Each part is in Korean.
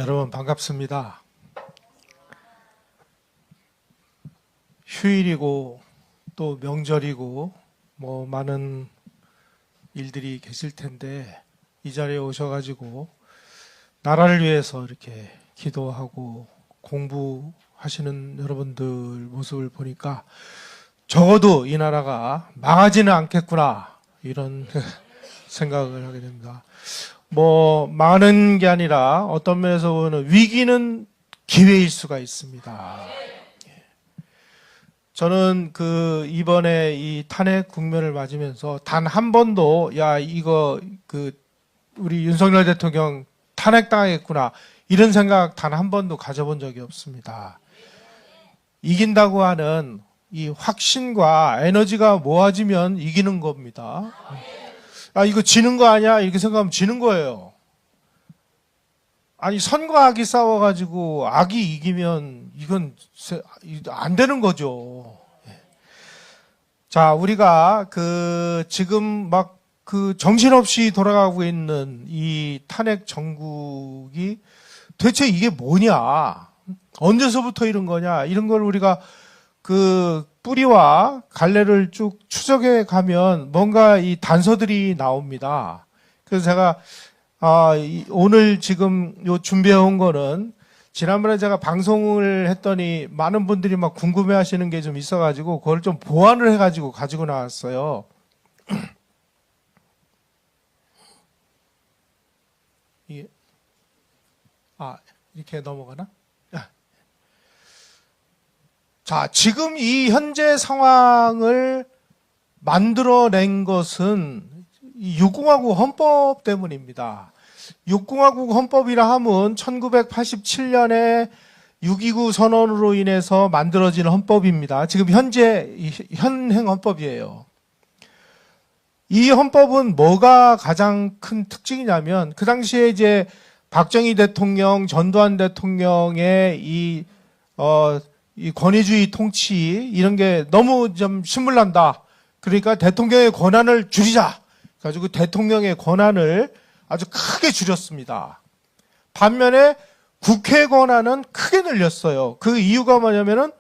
여러분 반갑습니다. 휴일이고 또 명절이고 많은 일들이 계실 텐데 이 자리에 오셔가지고 나라를 위해서 이렇게 기도하고 공부하시는 여러분들 모습을 보니까 적어도 이 나라가 망하지는 않겠구나 이런 생각을 하게 됩니다. 망하는 게 아니라 어떤 면에서 보면 위기는 기회일 수가 있습니다. 저는 이번에 이 탄핵 국면을 맞으면서 단 한 번도 우리 윤석열 대통령 탄핵당하겠구나 이런 생각 단 한 번도 가져본 적이 없습니다. 이긴다고 하는 이 확신과 에너지가 모아지면 이기는 겁니다. 이거 지는 거 아니야? 이렇게 생각하면 지는 거예요. 아니, 선과 악이 싸워가지고 악이 이기면 이건 안 되는 거죠. 자, 우리가 지금 정신없이 돌아가고 있는 이 탄핵 정국이 도대체 이게 뭐냐? 언제서부터 이런 거냐? 이런 걸 우리가 뿌리와 갈래를 쭉 추적해 가면 뭔가 이 단서들이 나옵니다. 그래서 제가 오늘 지금 준비해 온 거는 지난번에 제가 방송을 했더니 많은 분들이 궁금해 하시는 게 좀 있어가지고 그걸 좀 보완을 해가지고 가지고 나왔어요. 이게, 이렇게 넘어가나? 자, 지금 이 현재 상황을 만들어낸 것은 6공화국 헌법 때문입니다. 6공화국 헌법이라 하면 1987년에 6.29 선언으로 인해서 만들어진 헌법입니다. 지금 현행 헌법이에요. 이 헌법은 뭐가 가장 큰 특징이냐면 그 당시에 이제 박정희 대통령, 전두환 대통령의 이 권위주의 통치 이런 게 너무 좀 신물난다. 그러니까 대통령의 권한을 줄이자. 그래가지고 대통령의 권한을 아주 크게 줄였습니다. 반면에 국회 권한은 크게 늘렸어요. 그 이유가 뭐냐면은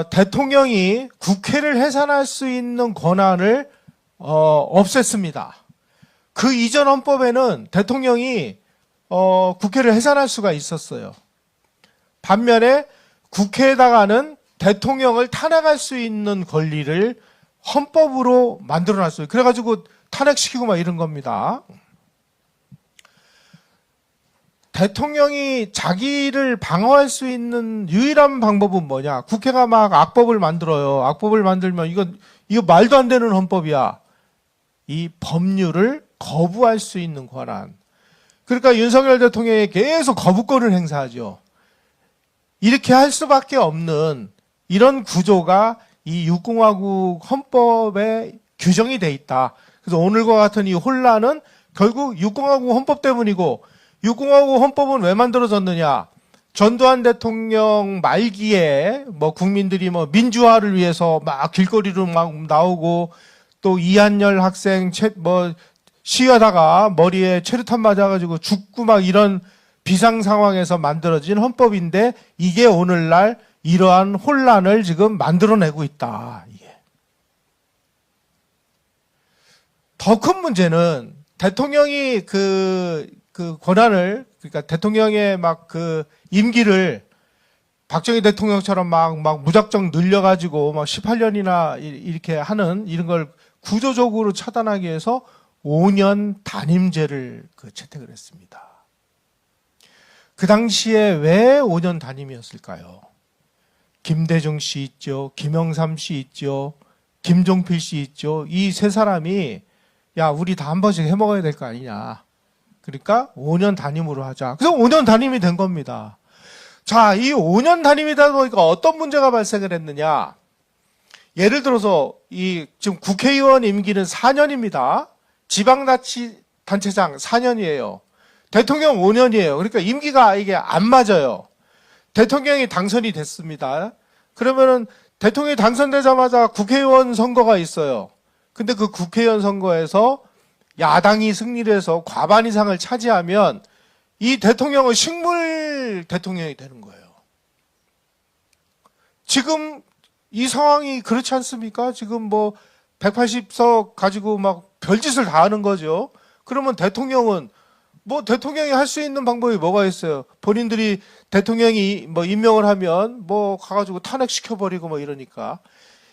대통령이 국회를 해산할 수 있는 권한을 없앴습니다. 그 이전 헌법에는 대통령이 국회를 해산할 수가 있었어요. 반면에 국회에다가는 대통령을 탄핵할 수 있는 권리를 헌법으로 만들어놨어요. 그래가지고 탄핵시키고 이런 겁니다. 대통령이 자기를 방어할 수 있는 유일한 방법은 뭐냐? 국회가 악법을 만들어요. 악법을 만들면 이거 말도 안 되는 헌법이야. 이 법률을 거부할 수 있는 권한. 그러니까 윤석열 대통령이 계속 거부권을 행사하죠. 이렇게 할 수밖에 없는 이런 구조가 이 6공화국 헌법에 규정이 돼 있다. 그래서 오늘과 같은 이 혼란은 결국 6공화국 헌법 때문이고 6공화국 헌법은 왜 만들어졌느냐? 전두환 대통령 말기에 국민들이 민주화를 위해서 길거리로 나오고 또 이한열 학생 시위하다가 머리에 체류탄 맞아가지고 죽고 이런 비상 상황에서 만들어진 헌법인데 이게 오늘날 이러한 혼란을 지금 만들어내고 있다. 더 큰 문제는 대통령이 그 권한을 그러니까 대통령의 임기를 박정희 대통령처럼 무작정 늘려가지고 18년이나 이렇게 하는 이런 걸 구조적으로 차단하기 위해서 5년 단임제를 채택을 했습니다. 그 당시에 왜 5년 단임이었을까요? 김대중 씨 있죠. 김영삼 씨 있죠. 김종필 씨 있죠. 이 세 사람이 우리 다 한 번씩 해먹어야 될 거 아니냐. 그러니까 5년 단임으로 하자. 그래서 5년 단임이 된 겁니다. 자, 이 5년 단임이다 보니까 어떤 문제가 발생을 했느냐. 예를 들어서 지금 국회의원 임기는 4년입니다. 지방자치단체장 4년이에요. 대통령 5년이에요. 그러니까 임기가 이게 안 맞아요. 대통령이 당선이 됐습니다. 그러면은 대통령이 당선되자마자 국회의원 선거가 있어요. 근데 그 국회의원 선거에서 야당이 승리를 해서 과반 이상을 차지하면 이 대통령은 식물 대통령이 되는 거예요. 지금 이 상황이 그렇지 않습니까? 지금 뭐 180석 가지고 막 별짓을 다 하는 거죠. 그러면 대통령은 뭐 대통령이 할 수 있는 방법이 뭐가 있어요? 본인들이 대통령이 뭐 임명을 하면 뭐 가가지고 탄핵시켜버리고 뭐 이러니까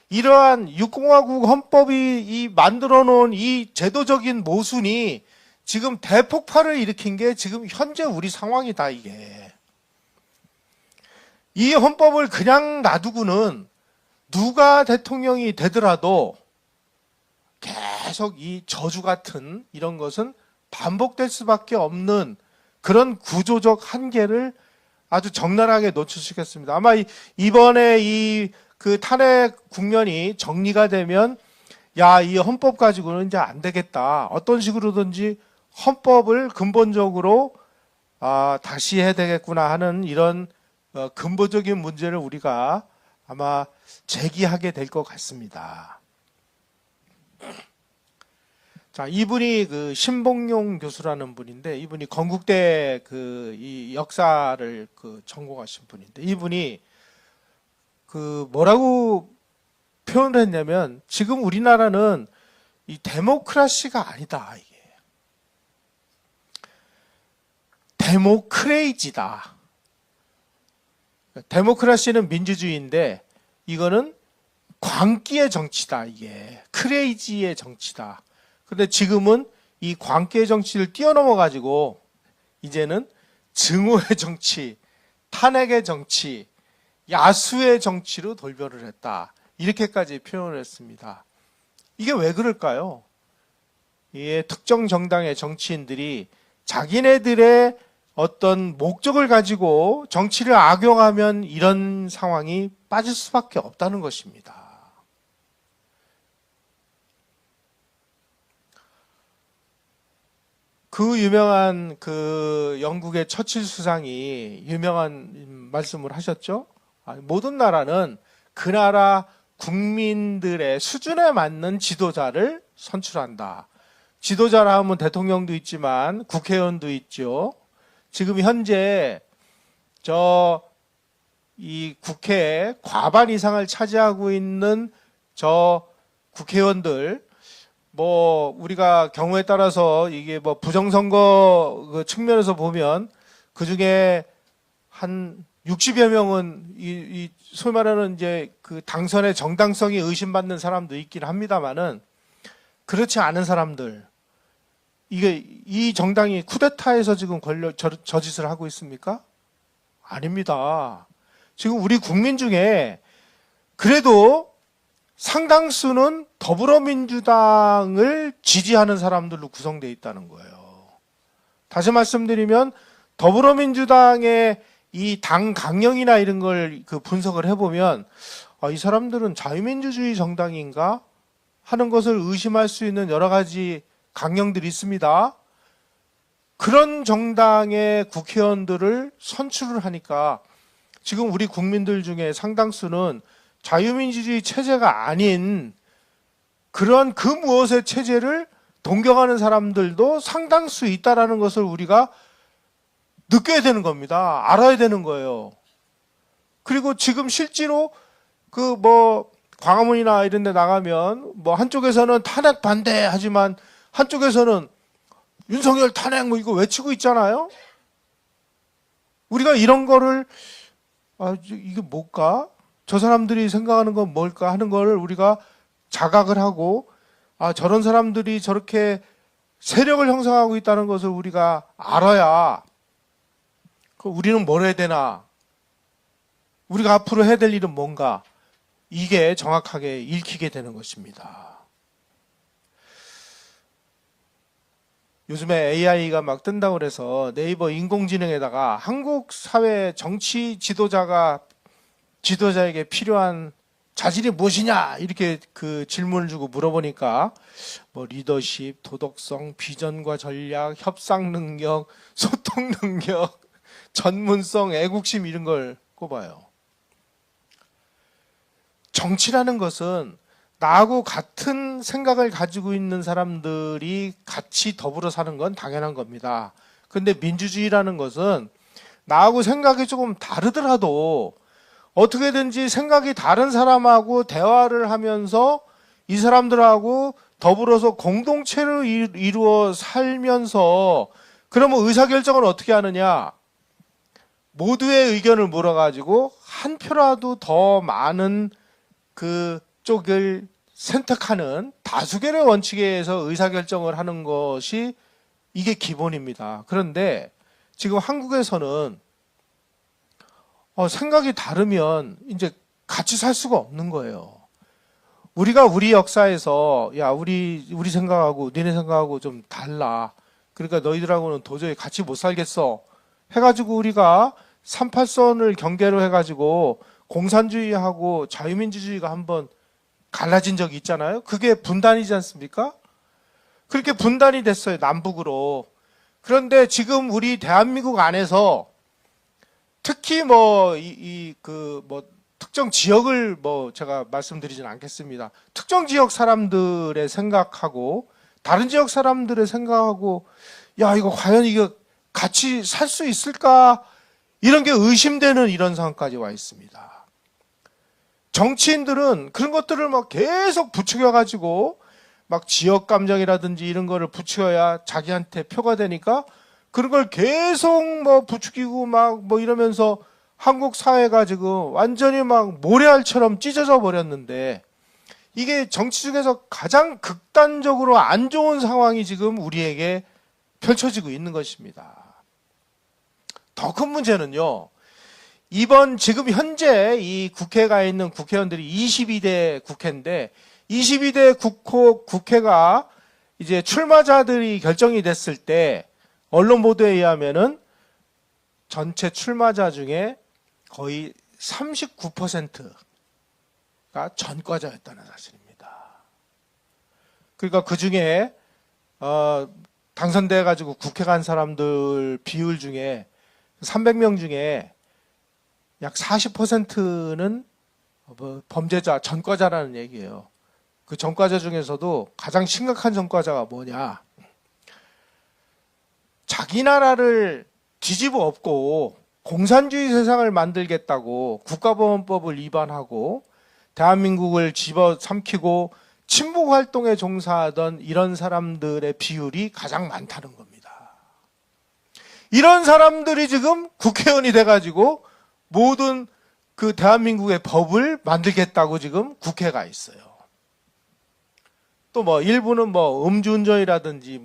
이러한 6공화국 헌법이 이 만들어 놓은 이 제도적인 모순이 지금 대폭발을 일으킨 게 지금 현재 우리 상황이다, 이게. 이 헌법을 그냥 놔두고는 누가 대통령이 되더라도 계속 이 저주 같은 이런 것은 반복될 수밖에 없는 그런 구조적 한계를 아주 적나라하게 노출시켰습니다. 아마 이번에 이 그 탄핵 국면이 정리가 되면 야, 이 헌법 가지고는 이제 안 되겠다. 어떤 식으로든지 헌법을 근본적으로 다시 해야 되겠구나 하는 이런 근본적인 문제를 우리가 아마 제기하게 될 것 같습니다. 자, 이분이 그 신봉용 교수라는 분인데, 이분이 건국대 이 역사를 전공하신 분인데, 이분이 뭐라고 표현을 했냐면, 지금 우리나라는 이 데모크라시가 아니다, 이게. 데모크레이지다. 데모크라시는 민주주의인데, 이거는 광기의 정치다, 이게. 크레이지의 정치다. 근데 지금은 이 광기의 정치를 뛰어넘어가지고 이제는 증오의 정치, 탄핵의 정치, 야수의 정치로 돌변을 했다. 이렇게까지 표현을 했습니다. 이게 왜 그럴까요? 이게 특정 정당의 정치인들이 자기네들의 어떤 목적을 가지고 정치를 악용하면 이런 상황이 빠질 수밖에 없다는 것입니다. 그 유명한 영국의 처칠 수상이 유명한 말씀을 하셨죠. 모든 나라는 그 나라 국민들의 수준에 맞는 지도자를 선출한다. 지도자라 하면 대통령도 있지만 국회의원도 있죠. 지금 현재 이 국회에 과반 이상을 차지하고 있는 국회의원들, 뭐 우리가 경우에 따라서 이게 뭐 부정선거 측면에서 보면 그 중에 한 60여 명은 소위 말하는 이제 당선의 정당성이 의심받는 사람도 있긴 합니다만은, 그렇지 않은 사람들, 이 정당이 쿠데타에서 지금 저 짓을 하고 있습니까? 아닙니다. 지금 우리 국민 중에 그래도 상당수는 더불어민주당을 지지하는 사람들로 구성되어 있다는 거예요. 다시 말씀드리면 더불어민주당의 이 당 강령이나 이런 걸 분석을 해보면 이 사람들은 자유민주주의 정당인가 하는 것을 의심할 수 있는 여러 가지 강령들이 있습니다. 그런 정당의 국회의원들을 선출을 하니까 지금 우리 국민들 중에 상당수는 자유민주주의 체제가 아닌 그런 그 무엇의 체제를 동경하는 사람들도 상당수 있다라는 것을 우리가 느껴야 되는 겁니다. 알아야 되는 거예요. 그리고 지금 실제로 광화문이나 이런 데 나가면 한쪽에서는 탄핵 반대하지만 한쪽에서는 윤석열 탄핵 이거 외치고 있잖아요. 우리가 이런 거를 이게 뭘까? 저 사람들이 생각하는 건 뭘까 하는 걸 우리가 자각을 하고 저런 사람들이 저렇게 세력을 형성하고 있다는 것을 우리가 알아야 우리는 뭘 해야 되나? 우리가 앞으로 해야 될 일은 뭔가? 이게 정확하게 읽히게 되는 것입니다. 요즘에 AI가 막 뜬다고 그래서 네이버 인공지능에다가 한국 사회 정치 지도자에게 필요한 자질이 무엇이냐 이렇게 질문을 주고 물어보니까 리더십, 도덕성, 비전과 전략, 협상 능력, 소통 능력, 전문성, 애국심 이런 걸 꼽아요. 정치라는 것은 나하고 같은 생각을 가지고 있는 사람들이 같이 더불어 사는 건 당연한 겁니다. 근데 민주주의라는 것은 나하고 생각이 조금 다르더라도 어떻게든지 생각이 다른 사람하고 대화를 하면서 이 사람들하고 더불어서 공동체를 이루어 살면서, 그러면 의사결정을 어떻게 하느냐? 모두의 의견을 몰아가지고 한 표라도 더 많은 그 쪽을 선택하는 다수결의 원칙에 의해서 의사결정을 하는 것이 이게 기본입니다. 그런데 지금 한국에서는 생각이 다르면 이제 같이 살 수가 없는 거예요. 우리가 우리 역사에서 야 우리 생각하고 니네 생각하고 좀 달라. 그러니까 너희들하고는 도저히 같이 못 살겠어. 해가지고 우리가 38선을 경계로 해가지고 공산주의하고 자유민주주의가 한번 갈라진 적이 있잖아요. 그게 분단이지 않습니까? 그렇게 분단이 됐어요. 남북으로. 그런데 지금 우리 대한민국 안에서 특히 특정 지역을 제가 말씀드리진 않겠습니다. 특정 지역 사람들의 생각하고 다른 지역 사람들의 생각하고 야 이거 과연 이거 같이 살 수 있을까? 이런 게 의심되는 이런 상황까지 와 있습니다. 정치인들은 그런 것들을 막 계속 부추겨가지고 막 지역 감정이라든지 이런 거를 부추겨야 자기한테 표가 되니까 그런 걸 계속 부추기고 이러면서 한국 사회가 지금 완전히 막 모래알처럼 찢어져 버렸는데, 이게 정치 중에서 가장 극단적으로 안 좋은 상황이 지금 우리에게 펼쳐지고 있는 것입니다. 더 큰 문제는요, 지금 현재 이 국회가 있는 국회의원들이 22대 국회인데, 22대 국회가 이제 출마자들이 결정이 됐을 때, 언론 보도에 의하면은 전체 출마자 중에 거의 39%가 전과자였다는 사실입니다. 그러니까 그 중에 당선돼 가지고 국회 간 사람들 비율 중에 300명 중에 약 40%는 범죄자, 전과자라는 얘기예요. 그 전과자 중에서도 가장 심각한 전과자가 뭐냐? 자기 나라를 뒤집어 엎고 공산주의 세상을 만들겠다고 국가보안법을 위반하고 대한민국을 집어삼키고 친북 활동에 종사하던 이런 사람들의 비율이 가장 많다는 겁니다. 이런 사람들이 지금 국회의원이 돼가지고 모든 그 대한민국의 법을 만들겠다고 지금 국회가 있어요. 또 일부는 음주운전이라든지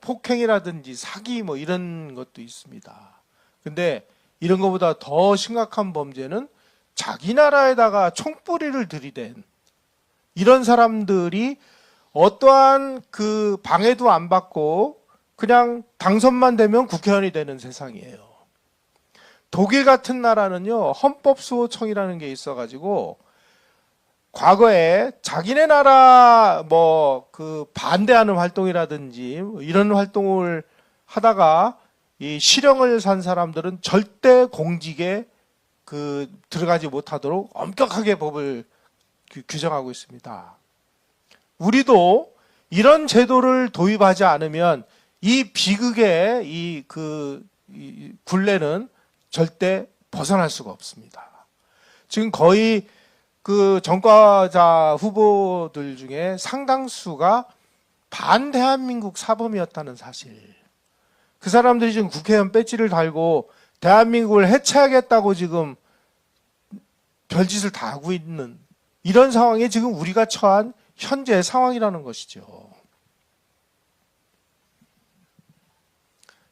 폭행이라든지 사기 이런 것도 있습니다. 근데 이런 것보다 더 심각한 범죄는 자기 나라에다가 총뿌리를 들이댄 이런 사람들이 어떠한 그 방해도 안 받고 그냥 당선만 되면 국회의원이 되는 세상이에요. 독일 같은 나라는요, 헌법수호청이라는 게 있어가지고 과거에 자기네 나라 반대하는 활동이라든지 이런 활동을 하다가 이 실형을 산 사람들은 절대 공직에 들어가지 못하도록 엄격하게 법을 규정하고 있습니다. 우리도 이런 제도를 도입하지 않으면 이 비극의 이 굴레는 절대 벗어날 수가 없습니다. 지금 거의 그 전과자 후보들 중에 상당수가 반대한민국 사범이었다는 사실. 그 사람들이 지금 국회의원 배지를 달고 대한민국을 해체하겠다고 지금 별짓을 다 하고 있는 이런 상황에 지금 우리가 처한 현재 상황이라는 것이죠.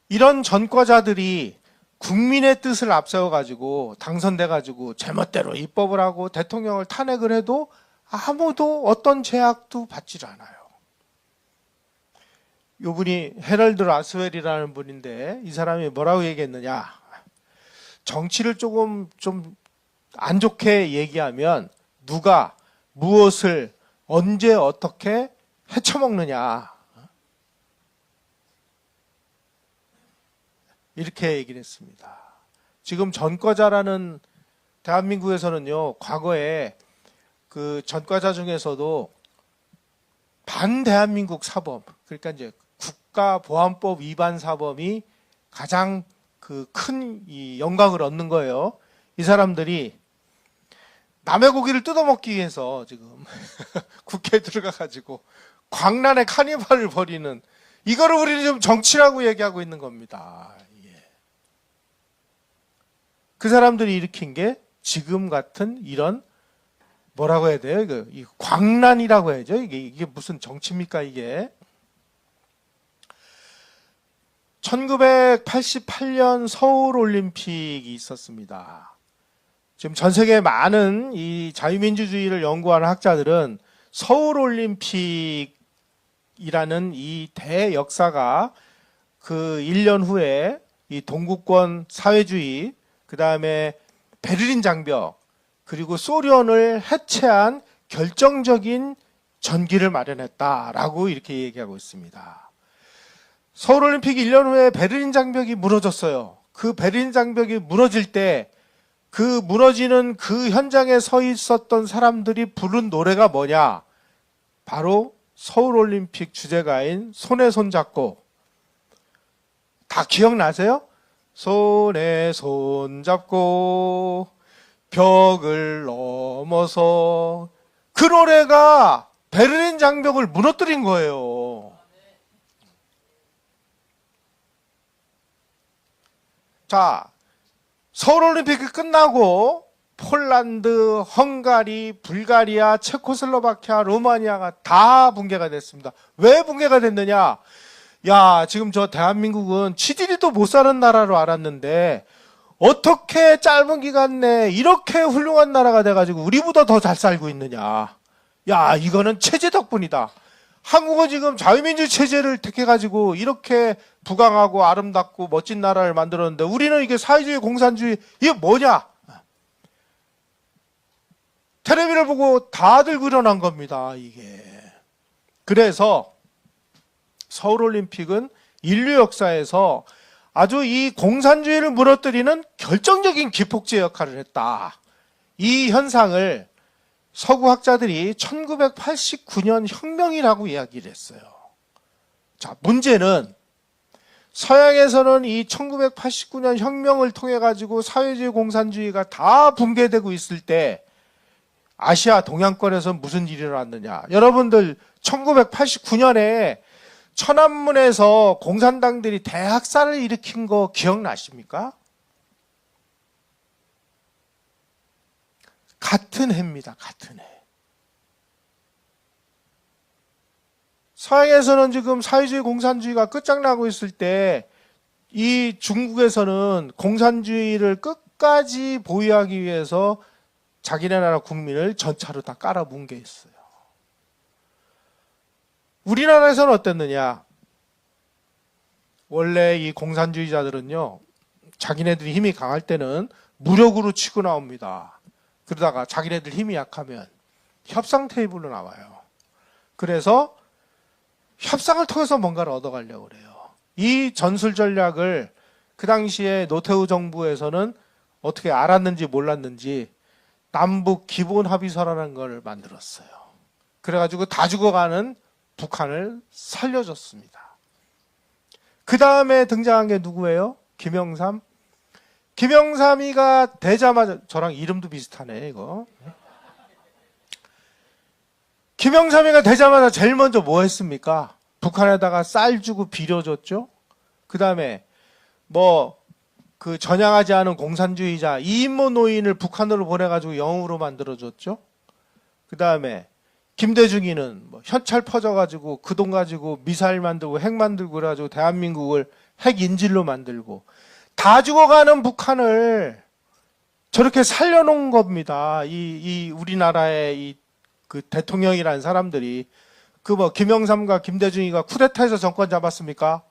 이런 전과자들이 국민의 뜻을 앞세워가지고 당선돼가지고 제멋대로 입법을 하고 대통령을 탄핵을 해도 아무도 어떤 제약도 받질 않아요. 이분이 헤럴드 라스웰이라는 분인데 이 사람이 뭐라고 얘기했느냐? 정치를 조금 좀 안 좋게 얘기하면 누가 무엇을 언제 어떻게 헤쳐먹느냐 이렇게 얘기를 했습니다. 지금 전과자라는 대한민국에서는요, 과거에 그 전과자 중에서도 반대한민국 사범, 그러니까 이제 국가보안법 위반 사범이 가장 그 큰 이 영광을 얻는 거예요. 이 사람들이 남의 고기를 뜯어먹기 위해서 지금 국회에 들어가가지고 광란의 카니발을 벌이는, 이거를 우리는 좀 정치라고 얘기하고 있는 겁니다. 예. 그 사람들이 일으킨 게 지금 같은 이런 뭐라고 해야 돼요? 이 광란이라고 해야죠. 이게 무슨 정치입니까 이게? 1988년 서울올림픽이 있었습니다. 지금 전 세계 많은 이 자유민주주의를 연구하는 학자들은 서울올림픽이라는 이 대역사가 그 1년 후에 이 동구권 사회주의, 그 다음에 베를린 장벽, 그리고 소련을 해체한 결정적인 전기를 마련했다라고 이렇게 얘기하고 있습니다. 서울올림픽 1년 후에 베를린 장벽이 무너졌어요. 그 베를린 장벽이 무너질 때 그 무너지는 그 현장에 서 있었던 사람들이 부른 노래가 뭐냐? 바로 서울올림픽 주제가인 손에 손잡고. 다 기억나세요? 손에 손잡고 벽을 넘어서, 그 노래가 베를린 장벽을 무너뜨린 거예요. 자, 서울올림픽이 끝나고 폴란드, 헝가리, 불가리아, 체코슬로바키아, 루마니아가 다 붕괴가 됐습니다. 왜 붕괴가 됐느냐? 야, 지금 저 대한민국은 치질이도 못 사는 나라로 알았는데 어떻게 짧은 기간 내에 이렇게 훌륭한 나라가 돼가지고 우리보다 더 잘 살고 있느냐? 야, 이거는 체제 덕분이다. 한국은 지금 자유민주 체제를 택해가지고 이렇게 부강하고 아름답고 멋진 나라를 만들었는데 우리는 이게 사회주의, 공산주의, 이게 뭐냐? 텔레비를 보고 다들 그려난 겁니다, 이게. 그래서 서울올림픽은 인류 역사에서 아주 이 공산주의를 무너뜨리는 결정적인 기폭제 역할을 했다. 이 현상을 서구 학자들이 1989년 혁명이라고 이야기를 했어요. 자, 문제는 서양에서는 이 1989년 혁명을 통해 가지고 사회주의, 공산주의가 다 붕괴되고 있을 때 아시아 동양권에서 무슨 일이 일어났느냐? 여러분들 1989년에 천안문에서 공산당들이 대학살을 일으킨 거 기억나십니까? 같은 해입니다. 같은 해. 서양에서는 지금 사회주의, 공산주의가 끝장나고 있을 때 이 중국에서는 공산주의를 끝까지 보유하기 위해서 자기네 나라 국민을 전차로 다 깔아 뭉개있어요. 우리나라에서는 어땠느냐? 원래 이 공산주의자들은요, 자기네들이 힘이 강할 때는 무력으로 치고 나옵니다. 그러다가 자기네들 힘이 약하면 협상 테이블로 나와요. 그래서 협상을 통해서 뭔가를 얻어가려고 그래요. 이 전술 전략을 그 당시에 노태우 정부에서는 어떻게 알았는지 몰랐는지 남북 기본 합의서라는 걸 만들었어요. 그래가지고 다 죽어가는 북한을 살려줬습니다. 그 다음에 등장한 게 누구예요? 김영삼. 김영삼이가 되자마자, 저랑 이름도 비슷하네 이거. 김영삼이가 되자마자 제일 먼저 뭐 했습니까? 북한에다가 쌀 주고 빌려줬죠. 그 다음에 그 전향하지 않은 공산주의자 이인모 노인을 북한으로 보내가지고 영웅으로 만들어줬죠. 그 다음에 김대중이는 현찰 퍼져가지고 그 돈 가지고 미사일 만들고 핵 만들고 그래가지고 대한민국을 핵 인질로 만들고, 다 죽어가는 북한을 저렇게 살려놓은 겁니다. 이 우리나라의 그 대통령이라는 사람들이. 김영삼과 김대중이가 쿠데타에서 정권 잡았습니까?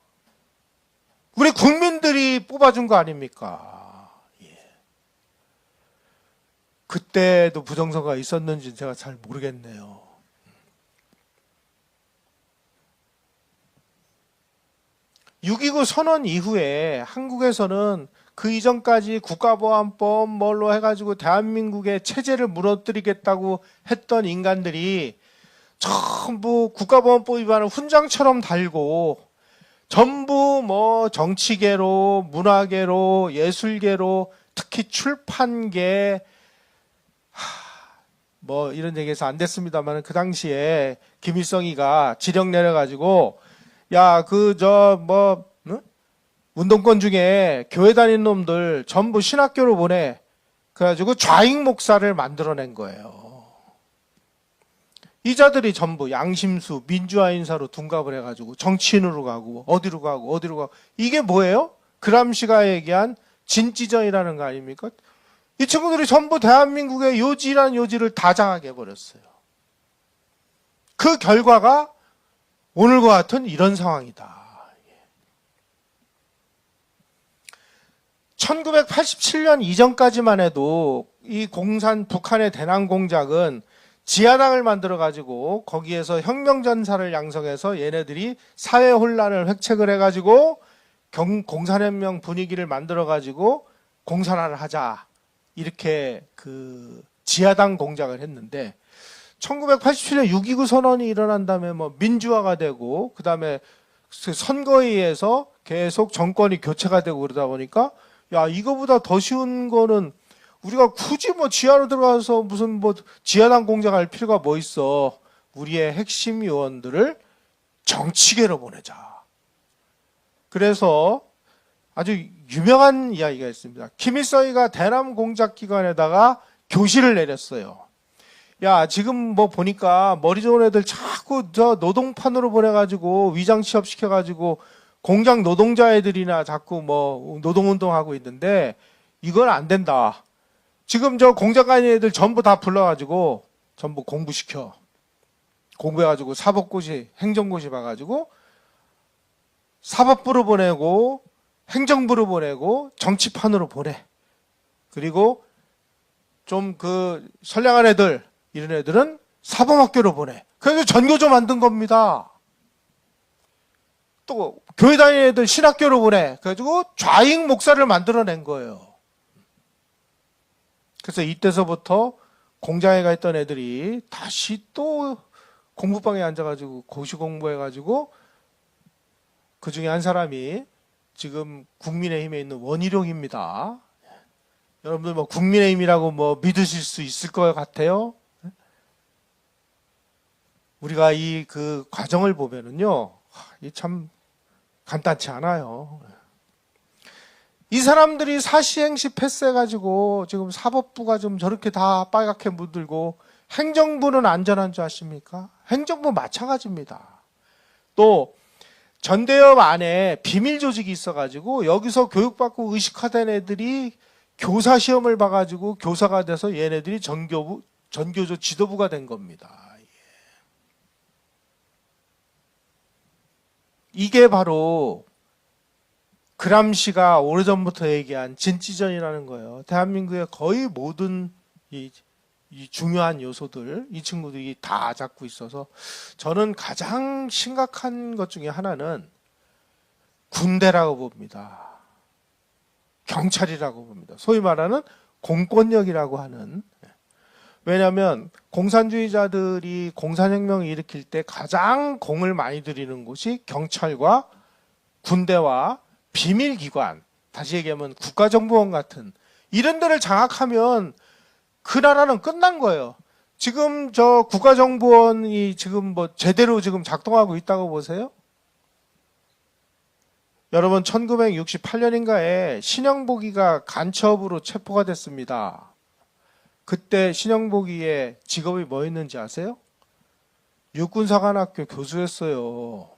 우리 국민들이 뽑아준 거 아닙니까? 예. 그때도 부정선거가 있었는지 제가 잘 모르겠네요. (6.29) 선언 이후에 한국에서는 그 이전까지 국가보안법 뭘로 해가지고 대한민국의 체제를 무너뜨리겠다고 했던 인간들이 전부 국가보안법 위반을 훈장처럼 달고 전부 뭐 정치계로, 문화계로, 예술계로, 특히 출판계, 뭐 이런 얘기해서 안 됐습니다만 그 당시에 김일성이가 지령 내려가지고 야 그 운동권 중에 교회 다니는 놈들 전부 신학교로 보내. 그래가지고 좌익 목사를 만들어낸 거예요. 이자들이 전부 양심수, 민주화 인사로 둔갑을 해가지고 정치인으로 가고 어디로 가고 어디로 가고. 이게 뭐예요? 그람시가 얘기한 진지전이라는 거 아닙니까? 이 친구들이 전부 대한민국의 요지란 요지를 다 장악해 버렸어요. 그 결과가 오늘과 같은 이런 상황이다. 1987년 이전까지만 해도 이 북한의 대남 공작은 지하당을 만들어 가지고 거기에서 혁명전사를 양성해서 얘네들이 사회 혼란을 획책을 해가지고 공산혁명 분위기를 만들어 가지고 공산화를 하자, 이렇게 그 지하당 공작을 했는데 1987년 6.29 선언이 일어난 다음에 뭐 민주화가 되고 그 다음에 선거에 의해서 계속 정권이 교체가 되고 그러다 보니까 야, 이거보다 더 쉬운 거는 우리가 굳이 뭐 지하로 들어가서 무슨 뭐 지하당 공작할 필요가 뭐 있어. 우리의 핵심 요원들을 정치계로 보내자. 그래서 아주 유명한 이야기가 있습니다. 김일성이가 대남 공작 기관에다가 교실을 내렸어요. 야, 지금 뭐 보니까 머리 좋은 애들 자꾸 저 노동판으로 보내가지고 위장 취업 시켜가지고 공장 노동자 애들이나 자꾸 뭐 노동운동하고 있는데 이건 안 된다. 지금 저 공장 가는 애들 전부 다 불러가지고 전부 공부시켜. 공부해가지고 사법고시, 행정고시 봐가지고 사법부로 보내고 행정부로 보내고 정치판으로 보내. 그리고 좀 그 선량한 애들, 이런 애들은 사범학교로 보내. 그래서 전교조 만든 겁니다. 또 교회 다니는 애들 신학교로 보내. 그래가지고 좌익 목사를 만들어낸 거예요. 그래서 이때서부터 공장에 가 있던 애들이 다시 또 공부방에 앉아가지고 고시 공부해가지고 그 중에 한 사람이 지금 국민의힘에 있는 원희룡입니다. 여러분들 뭐 국민의힘이라고 뭐 믿으실 수 있을 것 같아요? 우리가 이 그 과정을 보면은요, 이 참 간단치 않아요. 이 사람들이 사시행시 패스해가지고 지금 사법부가 좀 저렇게 다 빨갛게 물들고 행정부는 안전한 줄 아십니까? 행정부 마찬가지입니다. 또 전대협 안에 비밀 조직이 있어가지고 여기서 교육받고 의식화된 애들이 교사 시험을 봐가지고 교사가 돼서 얘네들이 전교조 지도부가 된 겁니다. 이게 바로 그람시가 오래전부터 얘기한 진지전이라는 거예요. 대한민국의 거의 모든 이 중요한 요소들, 이 친구들이 다 잡고 있어서 저는 가장 심각한 것 중에 하나는 군대라고 봅니다. 경찰이라고 봅니다. 소위 말하는 공권력이라고 하는. 왜냐하면 공산주의자들이 공산혁명을 일으킬 때 가장 공을 많이 들이는 곳이 경찰과 군대와 비밀기관, 다시 얘기하면 국가정보원 같은 이런 데를 장악하면 그 나라는 끝난 거예요. 지금 저 국가정보원이 지금 뭐 제대로 지금 작동하고 있다고 보세요? 여러분 1968년인가에 신영복이가 간첩으로 체포가 됐습니다. 그때 신영복이의 직업이 뭐였는지 아세요? 육군사관학교 교수였어요.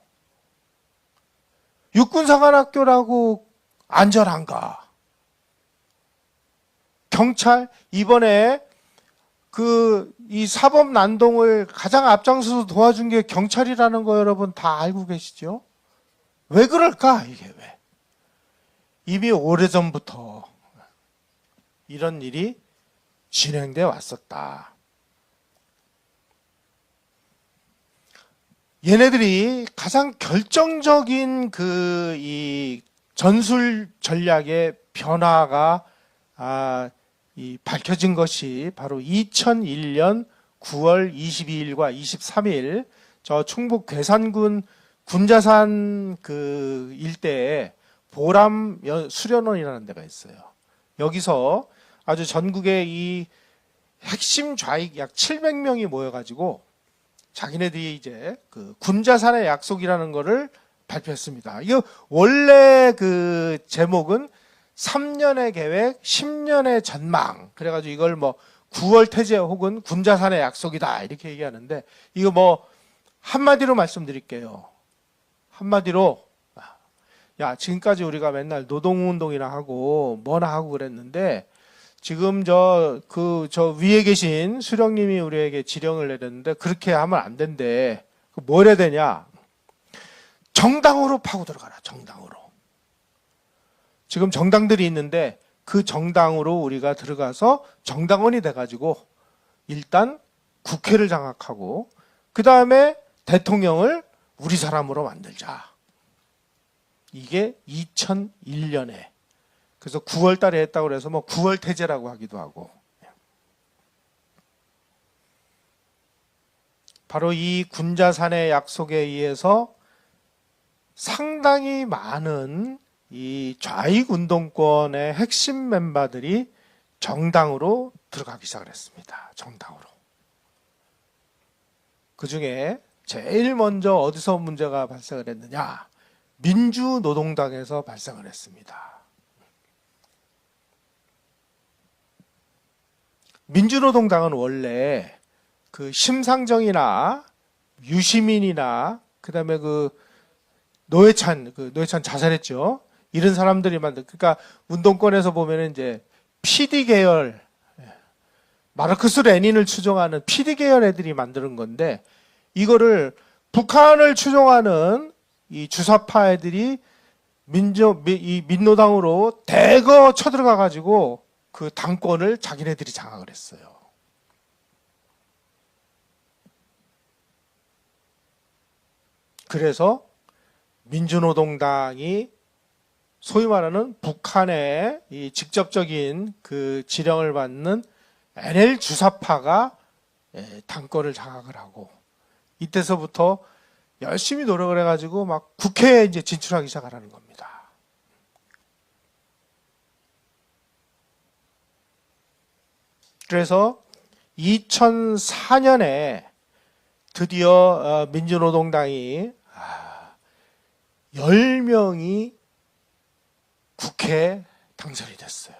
육군사관학교라고 안전한가? 경찰 이번에 이 사법 난동을 가장 앞장서서 도와준 게 경찰이라는 거 여러분 다 알고 계시죠? 왜 그럴까? 이게 왜? 이미 오래전부터 이런 일이 진행돼 왔었다. 얘네들이 가장 결정적인 이 전술 전략의 변화가 밝혀진 것이 바로 2001년 9월 22일과 23일 저 충북 괴산군 군자산 그 일대에 보람 수련원이라는 데가 있어요. 여기서 아주 전국의 이 핵심 좌익 약 700명이 모여가지고 자기네들이 이제 그 군자산의 약속이라는 거를 발표했습니다. 이거 원래 그 제목은 3년의 계획, 10년의 전망. 그래가지고 이걸 뭐 9월 태제 혹은 군자산의 약속이다 이렇게 얘기하는데, 이거 뭐 한마디로 말씀드릴게요. 한마디로, 야, 지금까지 우리가 맨날 노동운동이나 하고 뭐나 하고 그랬는데, 지금 저 위에 계신 수령님이 우리에게 지령을 내렸는데 그렇게 하면 안 된대. 뭘 해야 되냐? 정당으로 파고 들어가라. 정당으로. 지금 정당들이 있는데 그 정당으로 우리가 들어가서 정당원이 돼가지고 일단 국회를 장악하고 그 다음에 대통령을 우리 사람으로 만들자. 이게 2001년에 그래서 9월 달에 했다고 그래서 뭐 9월 태제라고 하기도 하고, 바로 이 군자산의 약속에 의해서 상당히 많은 이 좌익 운동권의 핵심 멤버들이 정당으로 들어가기 시작을 했습니다. 정당으로. 그 중에 제일 먼저 어디서 문제가 발생을 했느냐? 민주노동당에서 발생을 했습니다. 민주노동당은 원래 그 심상정이나 유시민이나 그다음에 그 노회찬 자살했죠. 이런 사람들이 만든, 그러니까 운동권에서 보면은 이제 PD 계열, 마르크스 레닌을 추종하는 PD 계열 애들이 만드는 건데, 이거를 북한을 추종하는 이 주사파 애들이 이 민노당으로 대거 쳐들어가 가지고 그 당권을 자기네들이 장악을 했어요. 그래서 민주노동당이 소위 말하는 북한의 이 직접적인 그 지령을 받는 NL 주사파가 당권을 장악을 하고, 이때서부터 열심히 노력을 해가지고 막 국회에 이제 진출하기 시작하는 겁니다. 그래서 2004년에 드디어 민주노동당이 10명이 국회에 당선이 됐어요.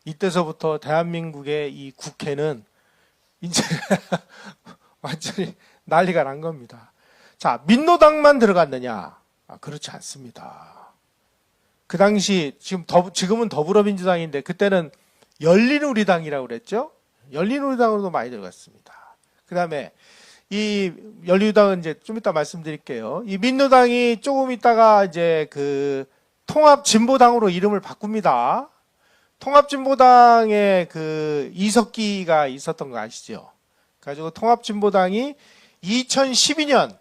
이때서부터 대한민국의 이 국회는 이제 완전히 난리가 난 겁니다. 자, 민노당만 들어갔느냐? 그렇지 않습니다. 그 당시 지금은 더불어민주당인데 그때는 열린우리당이라고 그랬죠. 열린우리당으로도 많이 들어갔습니다. 그 다음에 이 열린우리당은 이제 좀 이따 말씀드릴게요. 이 민노당이 조금 있다가 이제 그 통합진보당으로 이름을 바꿉니다. 통합진보당에 그 이석기가 있었던 거 아시죠? 가지고 통합진보당이 2012년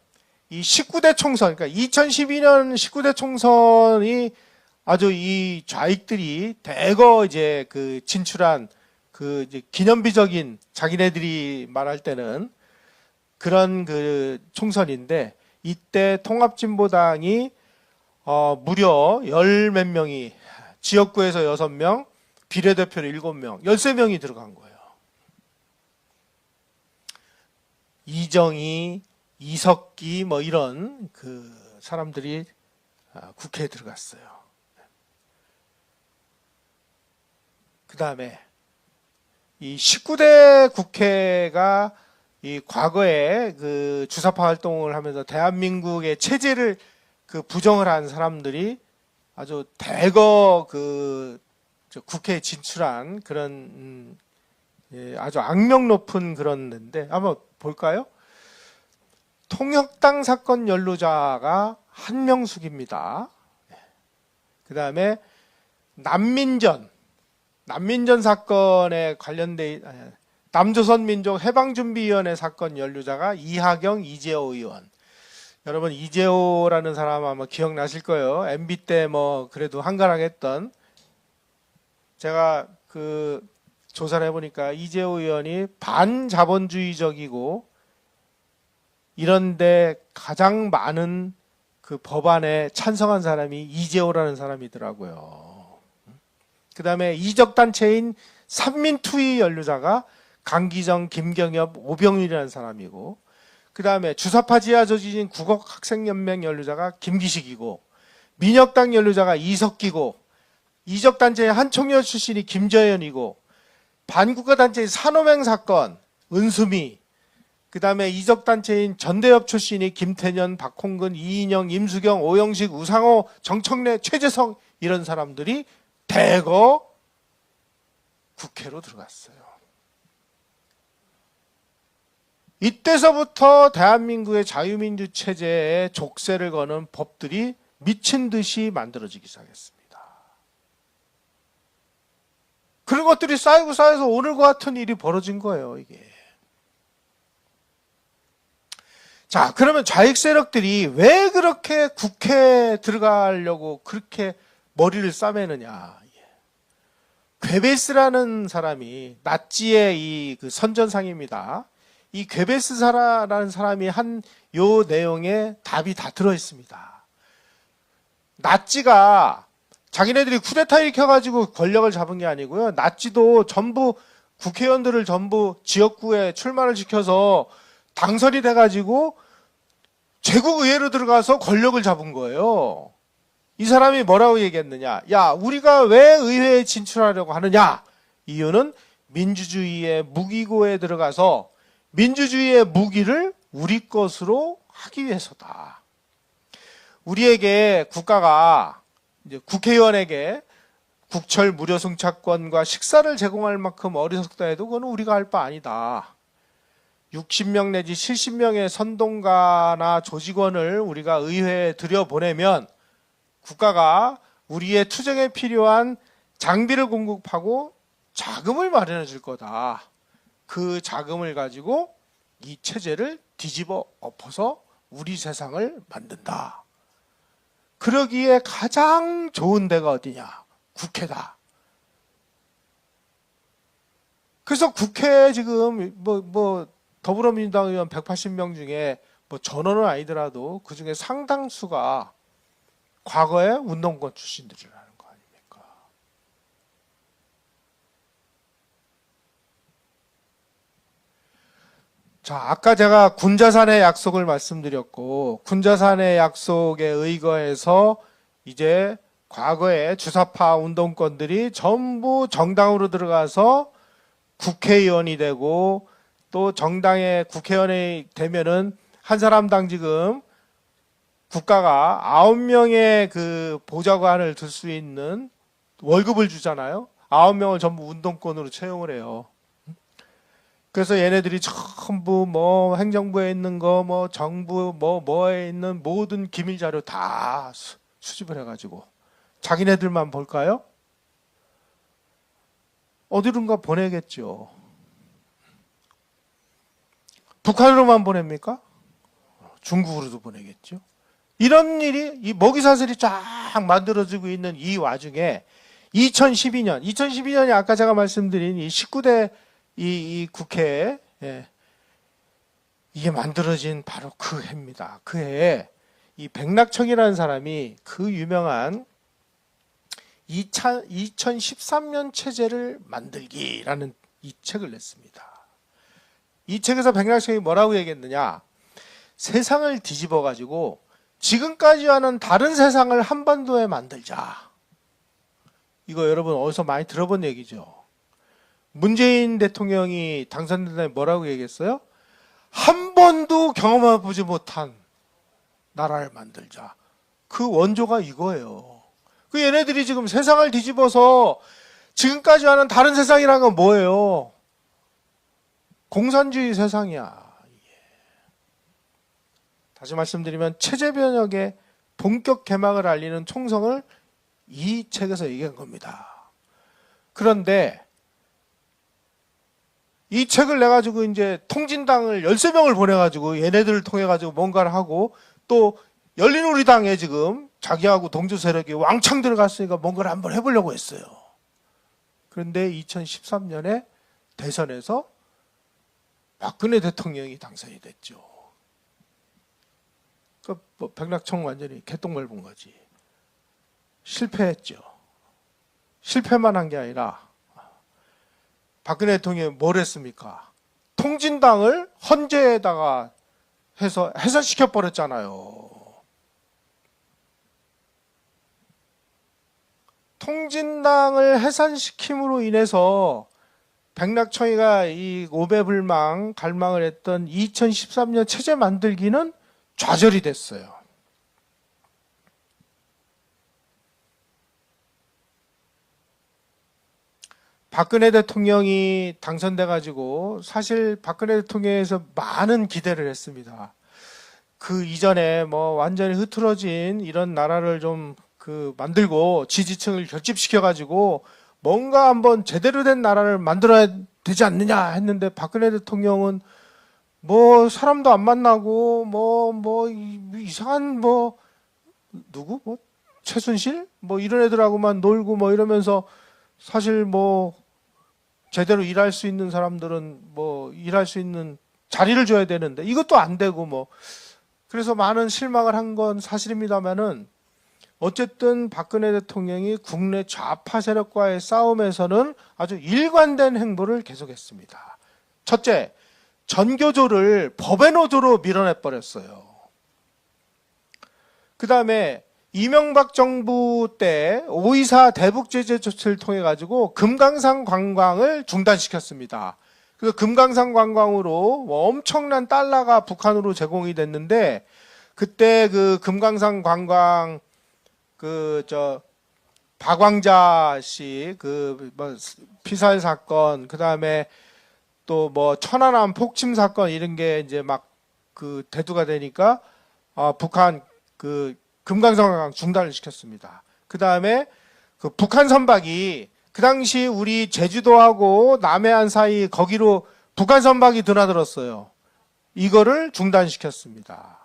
이 19대 총선, 그러니까 2012년 19대 총선이 아주 이 좌익들이 대거 이제 그 진출한 그 이제 기념비적인, 자기네들이 말할 때는 그런 그 총선인데, 이때 통합진보당이 무려 열 몇 명이, 지역구에서 6명, 비례대표로 7명, 13명이 들어간 거예요. 이정희, 이석기 뭐 이런 그 사람들이 국회에 들어갔어요. 그 다음에 이 19대 국회가 이 과거에 그 주사파 활동을 하면서 대한민국의 체제를 그 부정을 한 사람들이 아주 대거 그 국회에 진출한 그런 아주 악명 높은 그런 데인데, 한번 볼까요? 통역당 사건 연루자가 한명숙입니다. 그 다음에 난민전 사건에 관련된 남조선민족 해방준비위원회 사건 연루자가 이하경, 이재호 의원. 여러분, 이재호라는 사람 아마 기억나실 거예요. MB 때 뭐 그래도 한가락했던, 제가 그 조사를 해보니까 이재호 의원이 반자본주의적이고 이런데 가장 많은 그 법안에 찬성한 사람이 이재호라는 사람이더라고요. 그 다음에 이적단체인 삼민투의 연루자가 강기정, 김경엽, 오병일이라는 사람이고, 그 다음에 주사파 지하조직인 국어학생연맹 연루자가 김기식이고, 민혁당 연루자가 이석기고, 이적단체의 한총련 출신이 김재현이고, 반국가단체의 산호맹 사건 은수미, 그 다음에 이적단체인 전대협 출신이 김태년, 박홍근, 이인영, 임수경, 오영식, 우상호, 정청래, 최재성 이런 사람들이 대거 국회로 들어갔어요. 이때서부터 대한민국의 자유민주 체제에 족쇄를 거는 법들이 미친 듯이 만들어지기 시작했습니다. 그런 것들이 쌓이고 쌓여서 오늘과 같은 일이 벌어진 거예요, 이게. 자, 그러면 좌익 세력들이 왜 그렇게 국회에 들어가려고 그렇게 머리를 싸매느냐. 괴베스라는 사람이 나치의 이 그 선전상입니다. 이 괴베스라는 사람이 한 요 내용에 답이 다 들어 있습니다. 나치가 자기네들이 쿠데타 일으켜가지고 권력을 잡은 게 아니고요. 나치도 전부 국회의원들을 전부 지역구에 출마를 시켜서 당선이 돼가지고 제국의회로 들어가서 권력을 잡은 거예요. 이 사람이 뭐라고 얘기했느냐. 야, 우리가 왜 의회에 진출하려고 하느냐. 이유는 민주주의의 무기고에 들어가서 민주주의의 무기를 우리 것으로 하기 위해서다. 우리에게 국가가 이제 국회의원에게 국철 무료 승차권과 식사를 제공할 만큼 어리석다 해도 그건 우리가 할 바 아니다. 60명 내지 70명의 선동가나 조직원을 우리가 의회에 들여보내면 국가가 우리의 투쟁에 필요한 장비를 공급하고 자금을 마련해 줄 거다. 그 자금을 가지고 이 체제를 뒤집어 엎어서 우리 세상을 만든다. 그러기에 가장 좋은 데가 어디냐? 국회다. 그래서 국회에 지금 더불어민주당 의원 180명 중에 전원은 아니더라도 그 중에 상당수가 과거에 운동권 출신들이라는 거 아닙니까? 자, 아까 제가 군자산의 약속을 말씀드렸고, 군자산의 약속에 의거해서 이제 과거에 주사파 운동권들이 전부 정당으로 들어가서 국회의원이 되고, 또 정당의 국회의원이 되면은 한 사람당 지금 국가가 9명의 그 보좌관을 둘 수 있는 월급을 주잖아요. 9명을 전부 운동권으로 채용을 해요. 그래서 얘네들이 전부 행정부에 있는 거, 정부 뭐에 있는 모든 기밀 자료 다 수집을 해가지고 자기네들만 볼까요? 어디론가 보내겠죠. 북한으로만 보냅니까? 중국으로도 보내겠죠. 이런 일이, 이 먹이사슬이 쫙 만들어지고 있는 이 와중에 2012년이 아까 제가 말씀드린 이 19대 이 국회에 이게 만들어진 바로 그 해입니다. 그 해에 이 백낙청이라는 사람이 그 유명한 2013년 체제를 만들기라는 이 책을 냈습니다. 이 책에서 백낙청이 뭐라고 얘기했느냐. 세상을 뒤집어 가지고 지금까지와는 다른 세상을 한반도에 만들자. 이거 여러분 어디서 많이 들어본 얘기죠. 문재인 대통령이 당선된 다음에 뭐라고 얘기했어요? 한 번도 경험해보지 못한 나라를 만들자. 그 원조가 이거예요. 그 얘네들이 지금 세상을 뒤집어서 지금까지와는 다른 세상이라는 건 뭐예요? 공산주의 세상이야. 다시 말씀드리면 체제 변혁의 본격 개막을 알리는 총성을 이 책에서 얘기한 겁니다. 그런데 이 책을 내가지고 이제 통진당을 13명을 보내가지고 얘네들을 통해가지고 뭔가를 하고 또 열린우리당에 지금 자기하고 동조 세력이 왕창 들어갔으니까 뭔가를 한번 해보려고 했어요. 그런데 2013년에 대선에서 박근혜 대통령이 당선이 됐죠. 뭐 백낙청 완전히 개똥물 본 거지. 실패했죠. 실패만 한 게 아니라 박근혜 대통령이 뭘 했습니까? 통진당을 헌재에다가 해서 해산시켜 버렸잖아요. 통진당을 해산시킴으로 인해서 백낙청이가 이 오배불망 갈망을 했던 2013년 체제 만들기는 좌절이 됐어요. 박근혜 대통령이 당선돼가지고 사실 박근혜 대통령에서 많은 기대를 했습니다. 그 이전에 뭐 완전히 흐트러진 이런 나라를 좀 만들고 지지층을 결집시켜가지고 뭔가 한번 제대로 된 나라를 만들어야 되지 않느냐 했는데 박근혜 대통령은 뭐 사람도 안 만나고 이상한 누구 최순실 이런 애들하고만 놀고 이러면서 사실 제대로 일할 수 있는 사람들은 일할 수 있는 자리를 줘야 되는데 이것도 안 되고 그래서 많은 실망을 한 건 사실입니다만은 어쨌든 박근혜 대통령이 국내 좌파 세력과의 싸움에서는 아주 일관된 행보를 계속했습니다. 첫째, 전교조를 법의 노조로 밀어내버렸어요. 그 다음에 이명박 정부 때 5.24 대북 제재 조치를 통해 가지고 금강산 관광을 중단시켰습니다. 그래서 금강산 관광으로 엄청난 달러가 북한으로 제공이 됐는데 그때 그 금강산 관광 박광자 씨 피살 사건, 그 다음에 또 천안함 폭침 사건 이런 게 이제 대두가 되니까 북한 금강산 관광 중단을 시켰습니다. 그 다음에 북한 선박이 그 당시 우리 제주도하고 남해안 사이 거기로 북한 선박이 드나들었어요. 이거를 중단시켰습니다.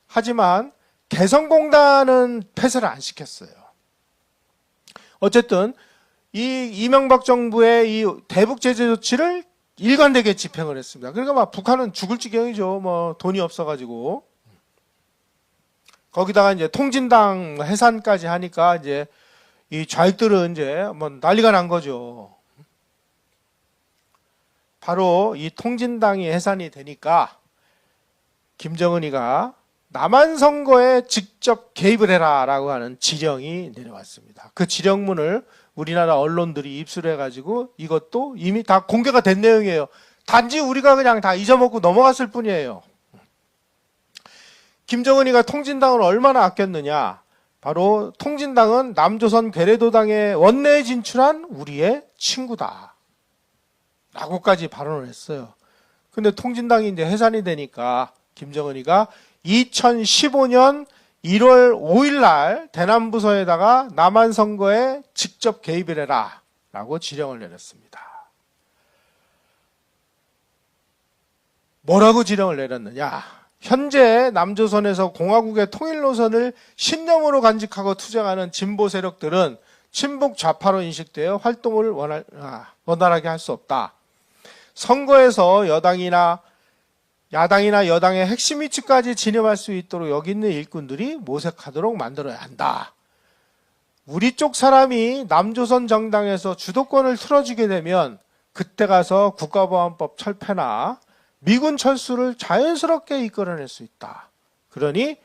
하지만 개성공단은 폐쇄를 안 시켰어요. 어쨌든 이 이명박 정부의 이 대북 제재 조치를 일관되게 집행을 했습니다. 그러니까 북한은 죽을 지경이죠. 돈이 없어가지고. 거기다가 이제 통진당 해산까지 하니까 이제 이 좌익들은 이제 난리가 난 거죠. 바로 이 통진당이 해산이 되니까 김정은이가 남한 선거에 직접 개입을 해라라고 하는 지령이 내려왔습니다. 그 지령문을 우리나라 언론들이 입수해가지고 이것도 이미 다 공개가 된 내용이에요. 단지 우리가 그냥 다 잊어먹고 넘어갔을 뿐이에요. 김정은이가 통진당을 얼마나 아꼈느냐. 바로 통진당은 남조선 괴뢰도당에 원내에 진출한 우리의 친구다 라고까지 발언을 했어요. 근데 통진당이 이제 해산이 되니까 김정은이가 2015년 1월 5일 날 대남부서에다가 남한 선거에 직접 개입을 해라 라고 지령을 내렸습니다. 뭐라고 지령을 내렸느냐? 현재 남조선에서 공화국의 통일 노선을 신념으로 간직하고 투쟁하는 진보 세력들은 친북 좌파로 인식되어 활동을 원활하게 할 수 없다. 선거에서 야당이나 여당의 핵심 위치까지 진입할 수 있도록 여기 있는 일꾼들이 모색하도록 만들어야 한다. 우리 쪽 사람이 남조선 정당에서 주도권을 틀어주게 되면 그때 가서 국가보안법 철폐나 미군 철수를 자연스럽게 이끌어낼 수 있다. 그러니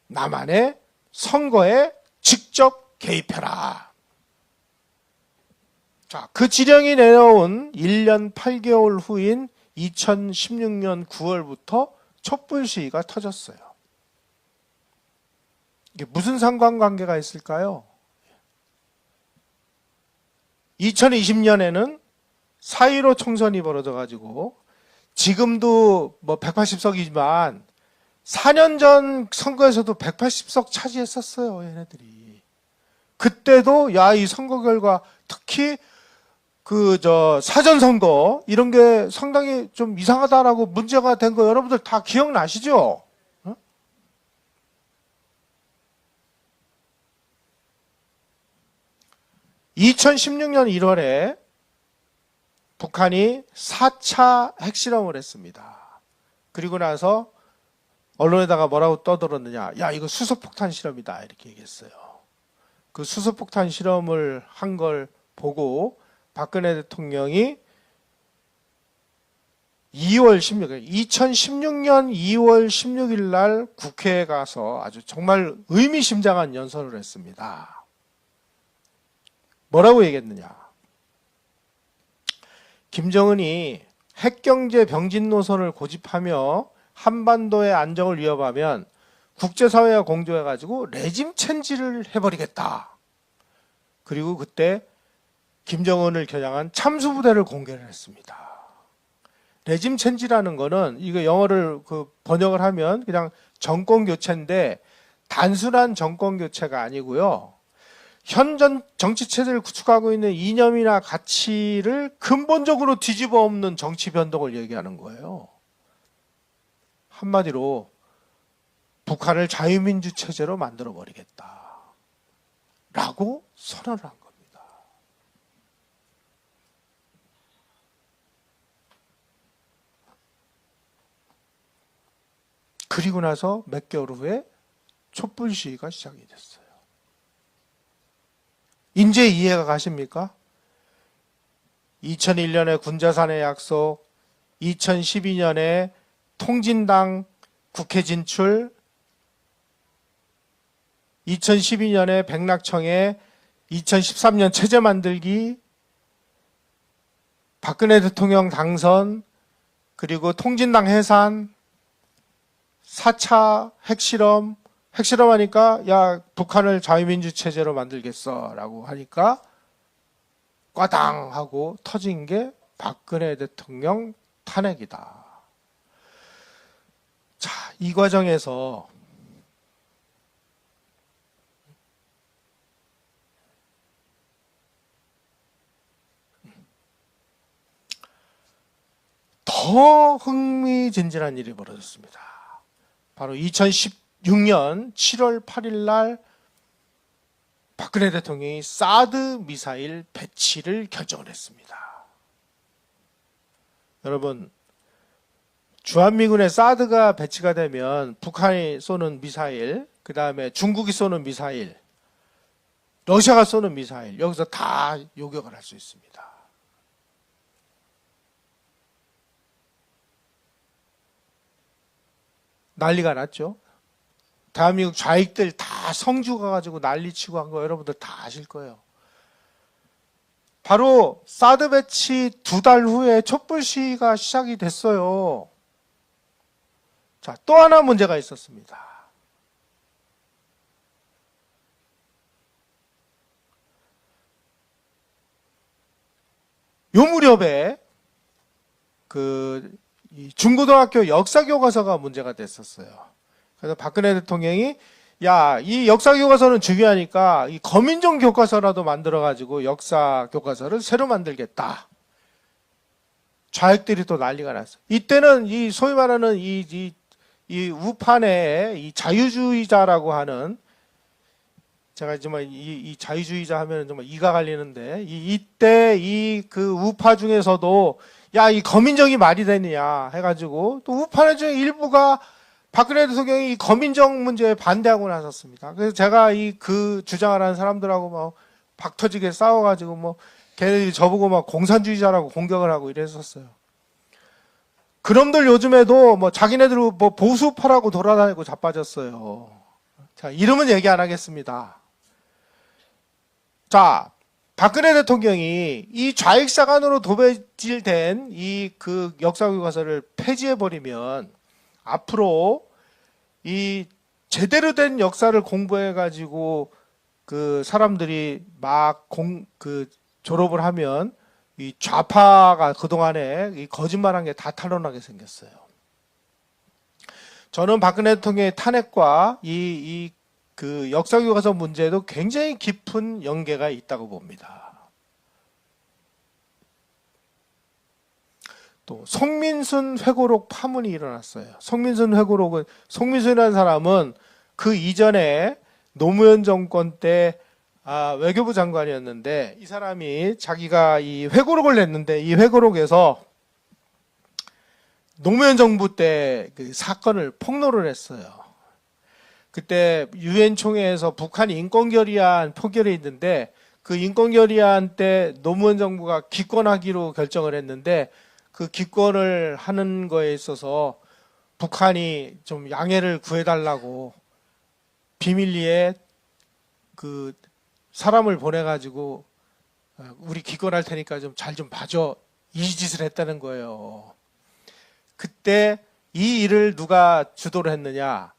남한의 선거에 직접 개입해라. 자, 그 지령이 내려온 1년 8개월 후인 2016년 9월부터 촛불 시위가 터졌어요. 이게 무슨 상관관계가 있을까요? 2020년에는 4.15 총선이 벌어져가지고 지금도 180석이지만 4년 전 선거에서도 180석 차지했었어요, 얘네들이. 그때도 이 선거 결과 특히 사전선거 이런 게 상당히 좀 이상하다라고 문제가 된 거 여러분들 다 기억나시죠? 2016년 1월에 북한이 4차 핵실험을 했습니다. 그리고 나서 언론에다가 뭐라고 떠들었느냐. 야, 이거 수소폭탄 실험이다. 이렇게 얘기했어요. 그 수소폭탄 실험을 한 걸 보고 박근혜 대통령이 2016년 2월 16일 날 국회에 가서 아주 정말 의미심장한 연설을 했습니다. 뭐라고 얘기했느냐. 김정은이 핵경제 병진 노선을 고집하며 한반도의 안정을 위협하면 국제사회와 공조해가지고 레짐 체인지를 해버리겠다. 그리고 그때 김정은을 겨냥한 참수부대를 공개를 했습니다. 레짐 체인지라는 거는 이거 영어를 번역을 하면 그냥 정권 교체인데 단순한 정권 교체가 아니고요. 현 정치 체제를 구축하고 있는 이념이나 가치를 근본적으로 뒤집어 엎는 정치 변동을 얘기하는 거예요. 한마디로 북한을 자유민주 체제로 만들어 버리겠다. 라고 선언을 한 겁니다. 그리고 나서 몇 개월 후에 촛불 시위가 시작이 됐어요. 이제 이해가 가십니까? 2001년에 군자산의 약속, 2012년에 통진당 국회 진출, 2012년에 백낙청에 2013년 체제 만들기, 박근혜 대통령 당선, 그리고 통진당 해산, 4차 핵실험하니까 야 북한을 자유민주 체제로 만들겠어 라고 하니까 꽈당 하고 터진 게 박근혜 대통령 탄핵이다. 자, 이 과정에서 더 흥미진진한 일이 벌어졌습니다. 바로 2016년 7월 8일 날 박근혜 대통령이 사드 미사일 배치를 결정을 했습니다. 여러분, 주한미군의 사드가 배치가 되면 북한이 쏘는 미사일, 그 다음에 중국이 쏘는 미사일, 러시아가 쏘는 미사일, 여기서 다 요격을 할 수 있습니다. 난리가 났죠. 대한민국 좌익들 다 성주 가가지고 난리치고 한 거 여러분들 다 아실 거예요. 바로 사드 배치 2달 후에 촛불 시위가 시작이 됐어요. 자, 또 하나 문제가 있었습니다. 요 무렵에 이 중고등학교 역사교과서가 문제가 됐었어요. 그래서 박근혜 대통령이 야, 이 역사교과서는 중요하니까 이 거민정 교과서라도 만들어가지고 역사교과서를 새로 만들겠다. 좌익들이 또 난리가 났어요. 이때는 이 소위 말하는 이 우판의 이 자유주의자라고 하는, 제가 정말 이 자유주의자 하면 정말 이가 갈리는데, 이때 그 우파 중에서도 야, 이 거민정이 말이 되느냐 해가지고 또 우파의 중 일부가 박근혜 대통령이 이 거민정 문제에 반대하고 나섰습니다. 그래서 제가 그 주장을 하는 사람들하고 막 박터지게 싸워가지고 뭐 걔네들이 저보고 막 공산주의자라고 공격을 하고 이랬었어요. 그놈들 요즘에도 뭐 자기네들 뭐 보수파라고 돌아다니고 자빠졌어요. 자, 이름은 얘기 안 하겠습니다. 자, 박근혜 대통령이 이 좌익사관으로 도배질된 그 역사교과서를 폐지해버리면 앞으로 이 제대로 된 역사를 공부해가지고 그 사람들이 막 졸업을 하면 이 좌파가 그동안에 이 거짓말한 게 다 탄로나게 생겼어요. 저는 박근혜 대통령의 탄핵과 그 역사교과서 문제에도 굉장히 깊은 연계가 있다고 봅니다. 또 송민순 회고록 파문이 일어났어요. 송민순 회고록은, 송민순이라는 사람은 그 이전에 노무현 정권 때 외교부 장관이었는데, 이 사람이 자기가 이 회고록을 냈는데 이 회고록에서 노무현 정부 때 그 사건을 폭로를 했어요. 그때 유엔 총회에서 북한 인권 결의안 표결이 있는데 그 인권 결의안 때 노무현 정부가 기권하기로 결정을 했는데 그 기권을 하는 거에 있어서 북한이 좀 양해를 구해달라고 비밀리에 그 사람을 보내가지고 우리 기권할 테니까 좀 잘 좀 봐줘, 이 짓을 했다는 거예요. 그때 이 일을 누가 주도를 했느냐?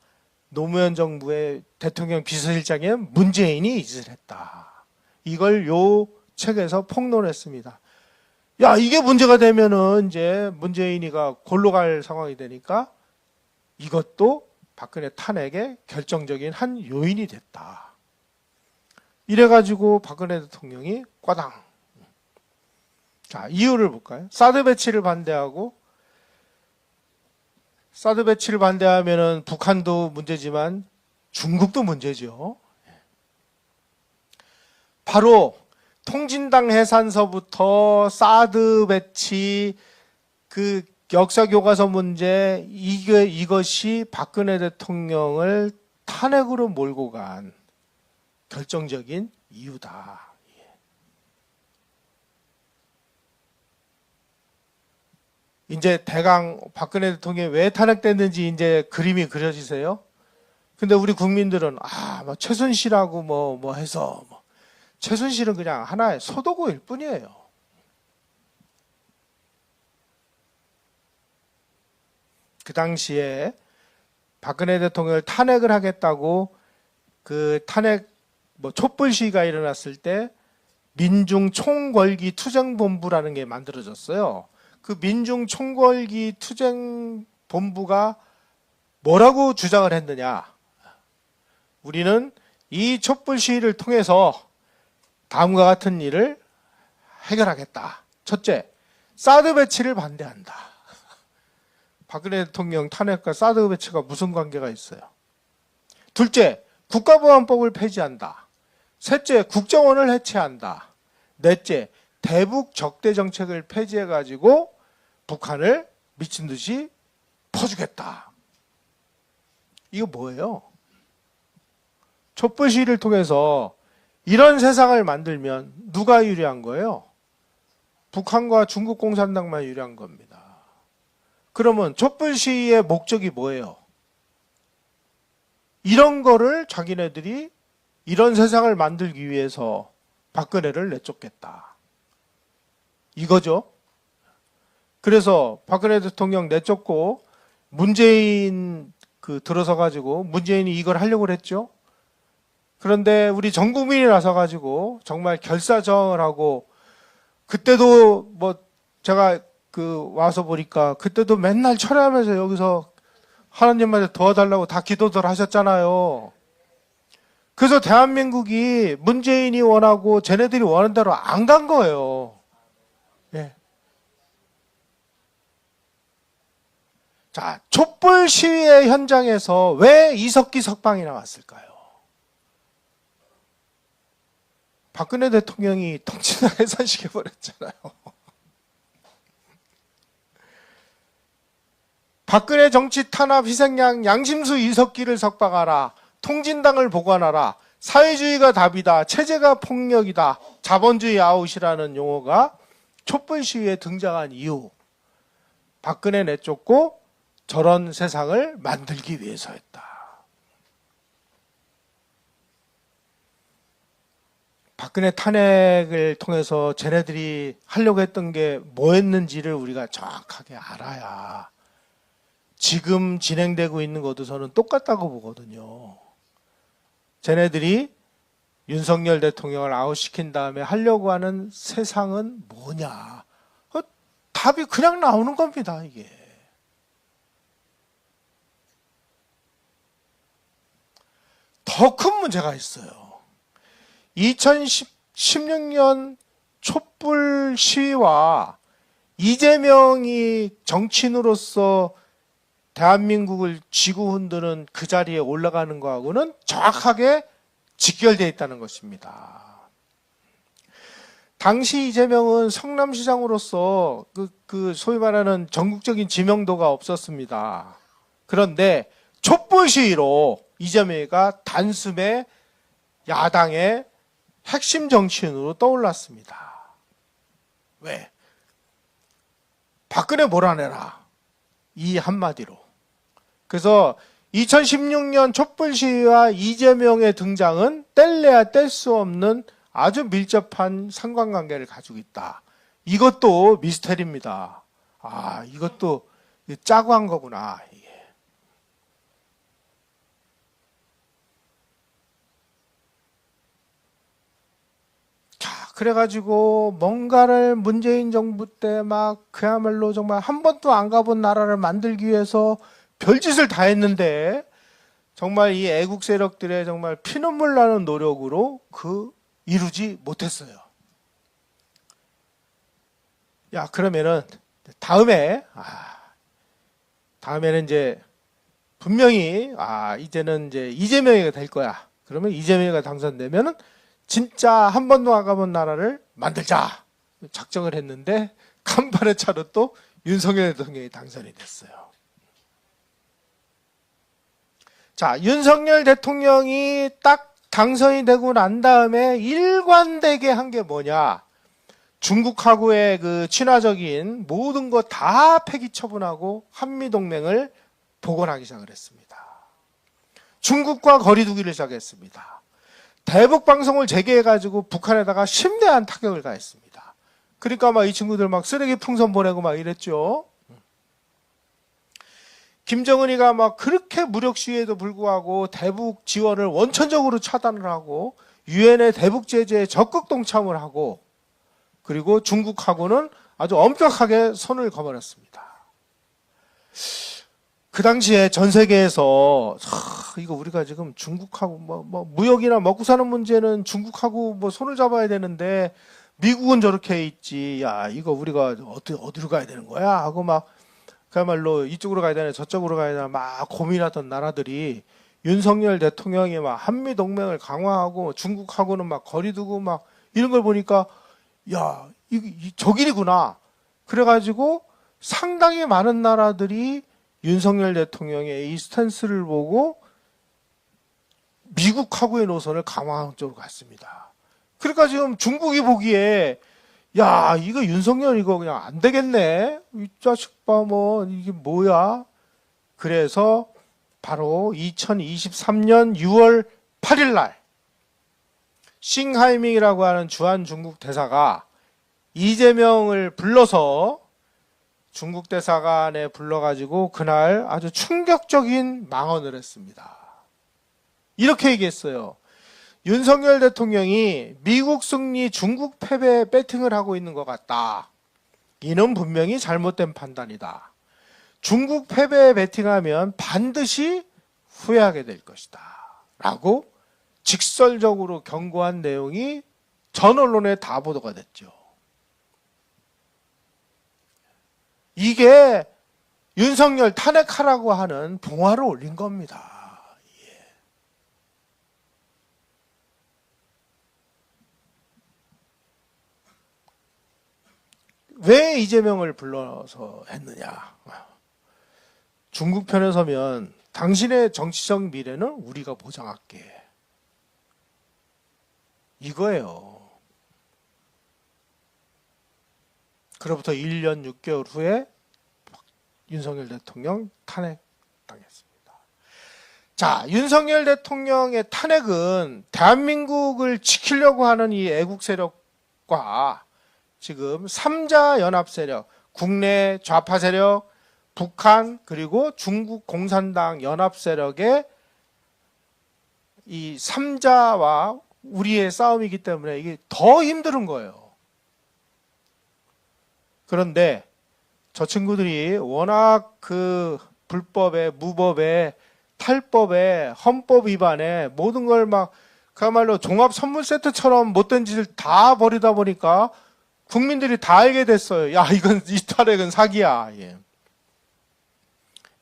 노무현 정부의 대통령 비서실장인 문재인이 이 짓을 했다. 이걸 요 책에서 폭로를 했습니다. 야, 이게 문제가 되면은 이제 문재인이가 골로 갈 상황이 되니까 이것도 박근혜 탄핵의 결정적인 한 요인이 됐다. 이래가지고 박근혜 대통령이 꽈당. 자, 이유를 볼까요? 사드 배치를 반대하고, 사드 배치를 반대하면은 북한도 문제지만 중국도 문제죠. 바로 통진당 해산서부터 사드 배치, 그 역사 교과서 문제, 이것이 박근혜 대통령을 탄핵으로 몰고 간 결정적인 이유다. 이제 대강 박근혜 대통령이 왜 탄핵됐는지 이제 그림이 그려지세요? 근데 우리 국민들은 뭐 최순실하고 뭐 해서 최순실은 그냥 하나의 소도구일 뿐이에요. 그 당시에 박근혜 대통령을 탄핵을 하겠다고 그 탄핵 촛불 시위가 일어났을 때 민중 총궐기 투쟁본부라는 게 만들어졌어요. 그 민중 총궐기 투쟁본부가 뭐라고 주장을 했느냐? 우리는 이 촛불 시위를 통해서 다음과 같은 일을 해결하겠다. 첫째, 사드 배치를 반대한다. 박근혜 대통령 탄핵과 사드 배치가 무슨 관계가 있어요? 둘째, 국가보안법을 폐지한다. 셋째, 국정원을 해체한다. 넷째, 대북 적대 정책을 폐지해가지고 북한을 미친 듯이 퍼주겠다. 이거 뭐예요? 촛불 시위를 통해서 이런 세상을 만들면 누가 유리한 거예요? 북한과 중국 공산당만 유리한 겁니다. 그러면 촛불 시위의 목적이 뭐예요? 이런 거를 자기네들이 이런 세상을 만들기 위해서 박근혜를 내쫓겠다. 이거죠. 그래서 박근혜 대통령 내쫓고 문재인 들어서 가지고 문재인이 이걸 하려고 했죠. 그런데 우리 전 국민이 나서 가지고 정말 결사정을 하고, 그때도 제가 와서 보니까 그때도 맨날 철회하면서 여기서 하나님한테 도와달라고 다 기도들 하셨잖아요. 그래서 대한민국이 문재인이 원하고 쟤네들이 원하는 대로 안 간 거예요. 예. 자, 촛불 시위의 현장에서 왜 이석기 석방이 나왔을까요? 박근혜 대통령이 통치당 해산시켜버렸잖아요. 박근혜 정치 탄압 희생양 양심수 이석기를 석방하라. 통진당을 보관하라. 사회주의가 답이다. 체제가 폭력이다. 자본주의 아웃이라는 용어가 촛불 시위에 등장한 이유. 박근혜 내쫓고 저런 세상을 만들기 위해서였다. 박근혜 탄핵을 통해서 쟤네들이 하려고 했던 게 뭐였는지를 우리가 정확하게 알아야 지금 진행되고 있는 것도 저는 똑같다고 보거든요. 쟤네들이 윤석열 대통령을 아웃시킨 다음에 하려고 하는 세상은 뭐냐? 답이 그냥 나오는 겁니다, 이게. 더 큰 문제가 있어요. 2016년 촛불 시위와 이재명이 정치인으로서 대한민국을 쥐고 흔드는 그 자리에 올라가는 거하고는 정확하게 직결되어 있다는 것입니다. 당시 이재명은 성남시장으로서 그 소위 말하는 전국적인 지명도가 없었습니다. 그런데 촛불 시위로 이재명이가 단숨에 야당의 핵심 정치인으로 떠올랐습니다. 왜? 박근혜 몰아내라. 이 한마디로. 그래서 2016년 촛불 시위와 이재명의 등장은 뗄래야 뗄 수 없는 아주 밀접한 상관관계를 가지고 있다. 이것도 미스테리입니다. 아, 이것도 짜고 한 거구나. 이게. 자, 그래가지고 뭔가를 문재인 정부 때 막 그야말로 정말 한 번도 안 가본 나라를 만들기 위해서 별짓을 다 했는데 정말 이 애국 세력들의 정말 피눈물 나는 노력으로 이루지 못했어요. 야, 그러면은 다음에는 이제 분명히 이제는 이제 이재명이가 될 거야. 그러면 이재명이가 당선되면은 진짜 한 번도 안 가본 나라를 만들자 작정을 했는데 간발의 차로 또 윤석열 대통령이 당선이 됐어요. 자, 윤석열 대통령이 딱 당선이 되고 난 다음에 일관되게 한 게 뭐냐? 중국하고의 그 친화적인 모든 거 다 폐기 처분하고 한미동맹을 복원하기 시작을 했습니다. 중국과 거리두기를 시작했습니다. 대북방송을 재개해가지고 북한에다가 심대한 타격을 가했습니다. 그러니까 막 이 친구들 막 쓰레기 풍선 보내고 막 이랬죠. 김정은이가 막 그렇게 무력 시위에도 불구하고 대북 지원을 원천적으로 차단을 하고 유엔의 대북 제재에 적극 동참을 하고 그리고 중국하고는 아주 엄격하게 손을 거버렸습니다. 그 당시에 전 세계에서 이거 우리가 지금 중국하고 뭐 무역이나 먹고 사는 문제는 중국하고 뭐 손을 잡아야 되는데 미국은 저렇게 있지. 야, 이거 우리가 어디로 가야 되는 거야? 하고 막 그야말로 이쪽으로 가야 되나 저쪽으로 가야 되나 막 고민하던 나라들이 윤석열 대통령이 막 한미동맹을 강화하고 중국하고는 막 거리두고 막 이런 걸 보니까 야, 저 길이구나. 그래가지고 상당히 많은 나라들이 윤석열 대통령의 이 스탠스를 보고 미국하고의 노선을 강화하는 쪽으로 갔습니다. 그러니까 지금 중국이 보기에 야, 이거 윤석열 이거 그냥 안 되겠네. 이 자식 봐, 뭐, 이게 뭐야? 그래서 바로 2023년 6월 8일 날, 싱하이밍이라고 하는 주한 중국 대사가 이재명을 불러서 중국 대사관에 불러가지고 그날 아주 충격적인 망언을 했습니다. 이렇게 얘기했어요. 윤석열 대통령이 미국 승리 중국 패배에 배팅을 하고 있는 것 같다. 이는 분명히 잘못된 판단이다. 중국 패배에 배팅하면 반드시 후회하게 될 것이다. 라고 직설적으로 경고한 내용이 전 언론에 다 보도가 됐죠. 이게 윤석열 탄핵하라고 하는 봉화를 올린 겁니다. 왜 이재명을 불러서 했느냐? 중국 편에 서면 당신의 정치적 미래는 우리가 보장할게. 이거예요. 그로부터 1년 6개월 후에 윤석열 대통령 탄핵당했습니다. 자, 윤석열 대통령의 탄핵은 대한민국을 지키려고 하는 이 애국 세력과 지금 3자 연합 세력, 국내 좌파 세력, 북한 그리고 중국 공산당 연합 세력의 이 3자와 우리의 싸움이기 때문에 이게 더 힘든 거예요. 그런데 저 친구들이 워낙 그 불법에, 무법에, 탈법에, 헌법 위반에 모든 걸 막 그야말로 종합 선물 세트처럼 못된 짓을 다 벌이다 보니까 국민들이 다 알게 됐어요. 야, 이건 이 탄핵은 사기야. 예.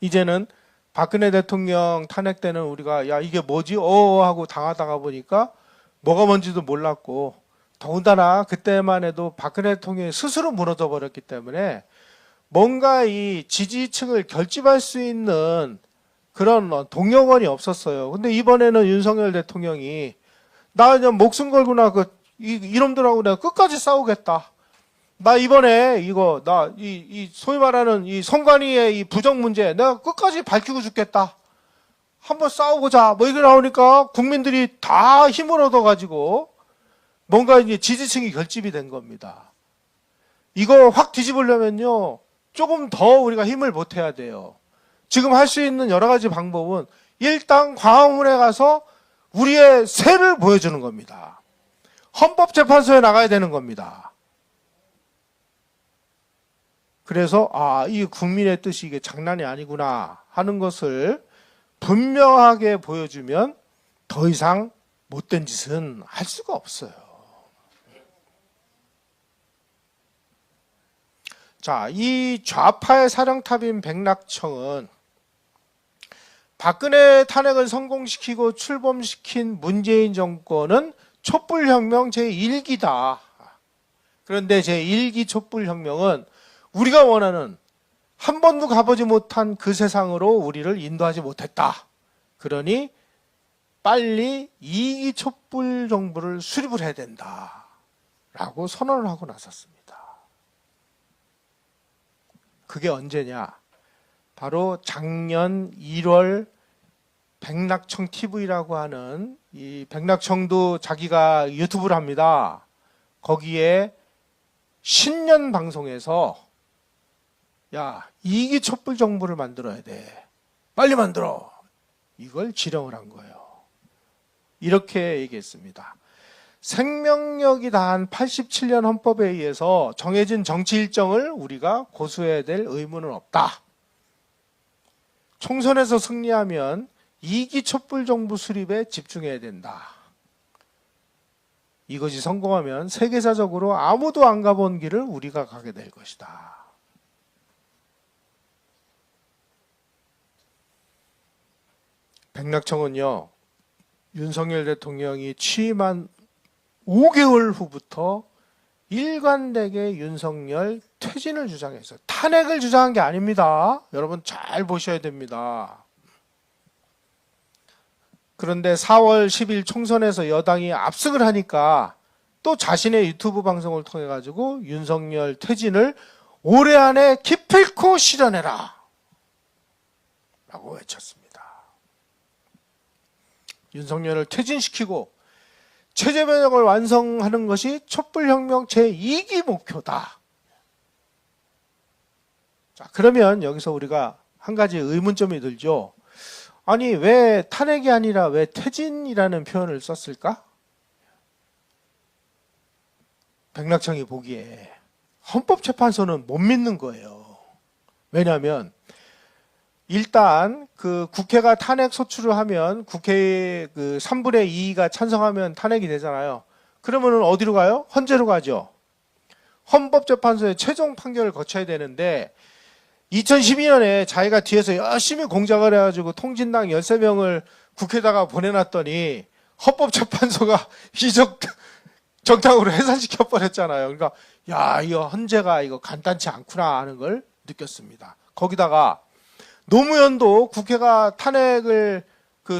이제는 박근혜 대통령 탄핵 때는 우리가 야, 이게 뭐지? 하고 당하다가 보니까 뭐가 뭔지도 몰랐고 더군다나 그때만 해도 박근혜 대통령이 스스로 무너져 버렸기 때문에 뭔가 이 지지층을 결집할 수 있는 그런 동력원이 없었어요. 근데 이번에는 윤석열 대통령이 나 그냥 목숨 걸고나 이놈들하고 내가 끝까지 싸우겠다. 나 이번에 이거 이 소위 말하는 이 선관위의 이 부정 문제 내가 끝까지 밝히고 죽겠다. 한번 싸워보자. 뭐 이게 나오니까 국민들이 다 힘을 얻어가지고 뭔가 이제 지지층이 결집이 된 겁니다. 이거 확 뒤집으려면요 조금 더 우리가 힘을 보태야 돼요. 지금 할 수 있는 여러 가지 방법은 일단 광화문에 가서 우리의 세를 보여주는 겁니다. 헌법재판소에 나가야 되는 겁니다. 그래서 이 국민의 뜻이 이게 장난이 아니구나 하는 것을 분명하게 보여주면 더 이상 못된 짓은 할 수가 없어요. 자, 이 좌파의 사령탑인 백낙청은 박근혜 탄핵을 성공시키고 출범시킨 문재인 정권은 촛불혁명 제1기다. 그런데 제1기 촛불혁명은 우리가 원하는 한 번도 가보지 못한 그 세상으로 우리를 인도하지 못했다. 그러니 빨리 2기 촛불 정부를 수립을 해야 된다. 라고 선언을 하고 나섰습니다. 그게 언제냐? 바로 작년 1월 백낙청 TV라고 하는 이 백낙청도 자기가 유튜브를 합니다. 거기에 신년 방송에서 야, 2기 촛불 정부를 만들어야 돼. 빨리 만들어. 이걸 지령을 한 거예요. 이렇게 얘기했습니다. 생명력이 다한 87년 헌법에 의해서 정해진 정치 일정을 우리가 고수해야 될 의무는 없다. 총선에서 승리하면 2기 촛불 정부 수립에 집중해야 된다. 이것이 성공하면 세계사적으로 아무도 안 가본 길을 우리가 가게 될 것이다. 백낙청은요, 윤석열 대통령이 취임한 5개월 후부터 일관되게 윤석열 퇴진을 주장했어요. 탄핵을 주장한 게 아닙니다. 여러분 잘 보셔야 됩니다. 그런데 4월 10일 총선에서 여당이 압승을 하니까 또 자신의 유튜브 방송을 통해 가지고 윤석열 퇴진을 올해 안에 기필코 실현해라 라고 외쳤습니다. 윤석열을 퇴진시키고 체제 변혁을 완성하는 것이 촛불혁명 제2기 목표다. 자, 그러면 여기서 우리가 한 가지 의문점이 들죠. 아니, 왜 탄핵이 아니라 왜 퇴진이라는 표현을 썼을까? 백낙청이 보기에 헌법재판소는 못 믿는 거예요. 왜냐하면 일단 그 국회가 탄핵 소추를 하면 국회의 그 3분의 2가 찬성하면 탄핵이 되잖아요. 그러면은 어디로 가요? 헌재로 가죠. 헌법재판소의 최종 판결을 거쳐야 되는데 2012년에 자기가 뒤에서 열심히 공작을 해가지고 통진당 13명을 국회에다가 보내놨더니 헌법재판소가 이적 정당으로 해산시켜 버렸잖아요. 그러니까 야, 이거 헌재가 이거 간단치 않구나 하는 걸 느꼈습니다. 거기다가 노무현도 국회가 탄핵을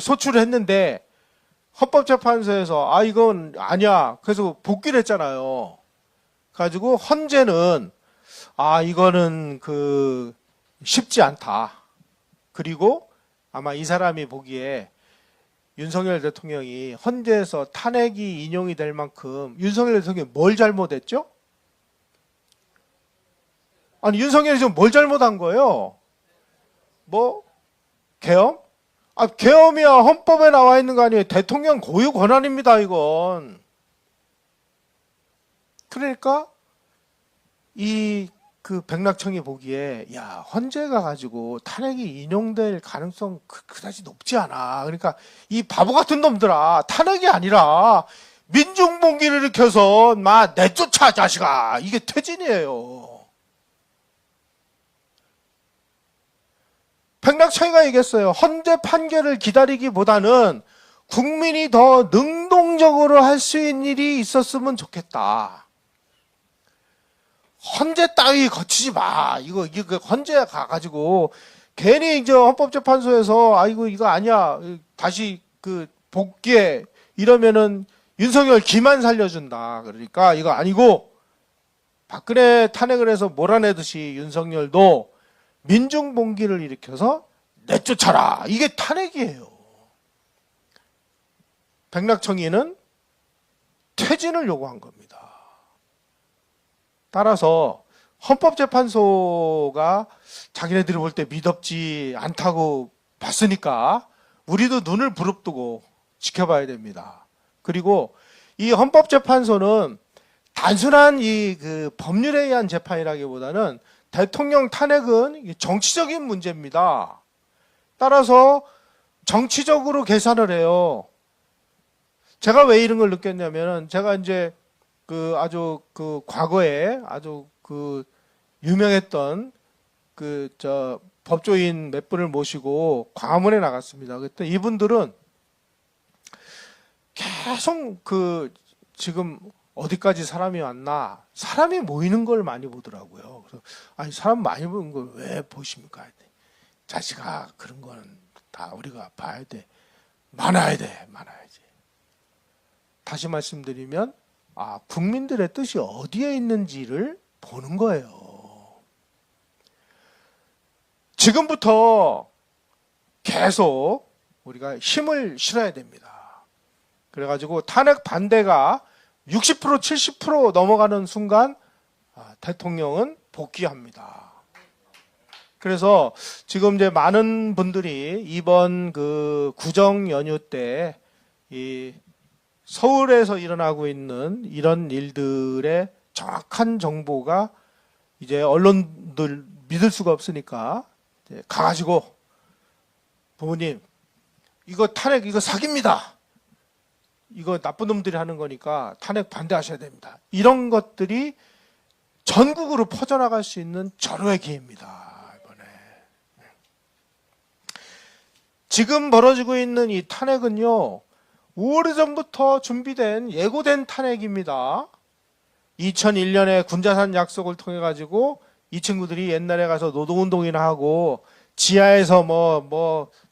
소추를 했는데 헌법재판소에서 이건 아니야. 그래서 복귀를 했잖아요. 가지고 헌재는 이거는 쉽지 않다. 그리고 아마 이 사람이 보기에 윤석열 대통령이 헌재에서 탄핵이 인용이 될 만큼 윤석열 대통령이 뭘 잘못했죠? 아니, 윤석열이 지금 뭘 잘못한 거예요? 계엄? 계엄이야 헌법에 나와 있는 거 아니에요. 대통령 고유 권한입니다, 이건. 그러니까 백낙청이 보기에 헌재가 가지고 탄핵이 인용될 가능성 그다지 높지 않아. 그러니까 이 바보 같은 놈들아, 탄핵이 아니라 민중봉기를 일으켜서 내쫓아 자식아. 이게 퇴진이에요. 백낙청이가 얘기했어요. 헌재 판결을 기다리기보다는 국민이 더 능동 안정적으로 할 수 있는 일이 있었으면 좋겠다. 헌재 따위 거치지 마. 이거 헌재 가가지고 괜히 이제 헌법재판소에서 이거 아니야. 다시 복귀해. 이러면은 윤석열 기만 살려준다. 그러니까 이거 아니고 박근혜 탄핵을 해서 몰아내듯이 윤석열도 민중봉기를 일으켜서 내쫓아라. 이게 탄핵이에요. 백낙청이는 퇴진을 요구한 겁니다. 따라서 헌법재판소가 자기네들이 볼 때 미덥지 않다고 봤으니까 우리도 눈을 부릅뜨고 지켜봐야 됩니다. 그리고 이 헌법재판소는 단순한 법률에 의한 재판이라기보다는 대통령 탄핵은 정치적인 문제입니다. 따라서 정치적으로 계산을 해요. 제가 왜 이런 걸 느꼈냐면은 제가 이제 아주 과거에 아주 유명했던 법조인 몇 분을 모시고 광화문에 나갔습니다. 그때 이분들은 계속 지금 어디까지 사람이 왔나? 사람이 모이는 걸 많이 보더라고요. 그래서 사람 많이 보는 걸 왜 보십니까? 자식아, 그런 거는 다 우리가 봐야 돼. 많아야지. 다시 말씀드리면 국민들의 뜻이 어디에 있는지를 보는 거예요. 지금부터 계속 우리가 힘을 실어야 됩니다. 그래가지고 탄핵 반대가 60% 70% 넘어가는 순간 대통령은 복귀합니다. 그래서 지금 이제 많은 분들이 이번 구정 연휴 때 이 서울에서 일어나고 있는 이런 일들의 정확한 정보가 이제 언론들 믿을 수가 없으니까 이제 가가지고 부모님 이거 탄핵 이거 사기입니다. 이거 나쁜 놈들이 하는 거니까 탄핵 반대하셔야 됩니다. 이런 것들이 전국으로 퍼져나갈 수 있는 절호의 기회입니다. 이번에 지금 벌어지고 있는 이 탄핵은요, 오래전부터 준비된 예고된 탄핵입니다. 2001년에 군자산 약속을 통해 가지고 이 친구들이 옛날에 가서 노동운동이나 하고 지하에서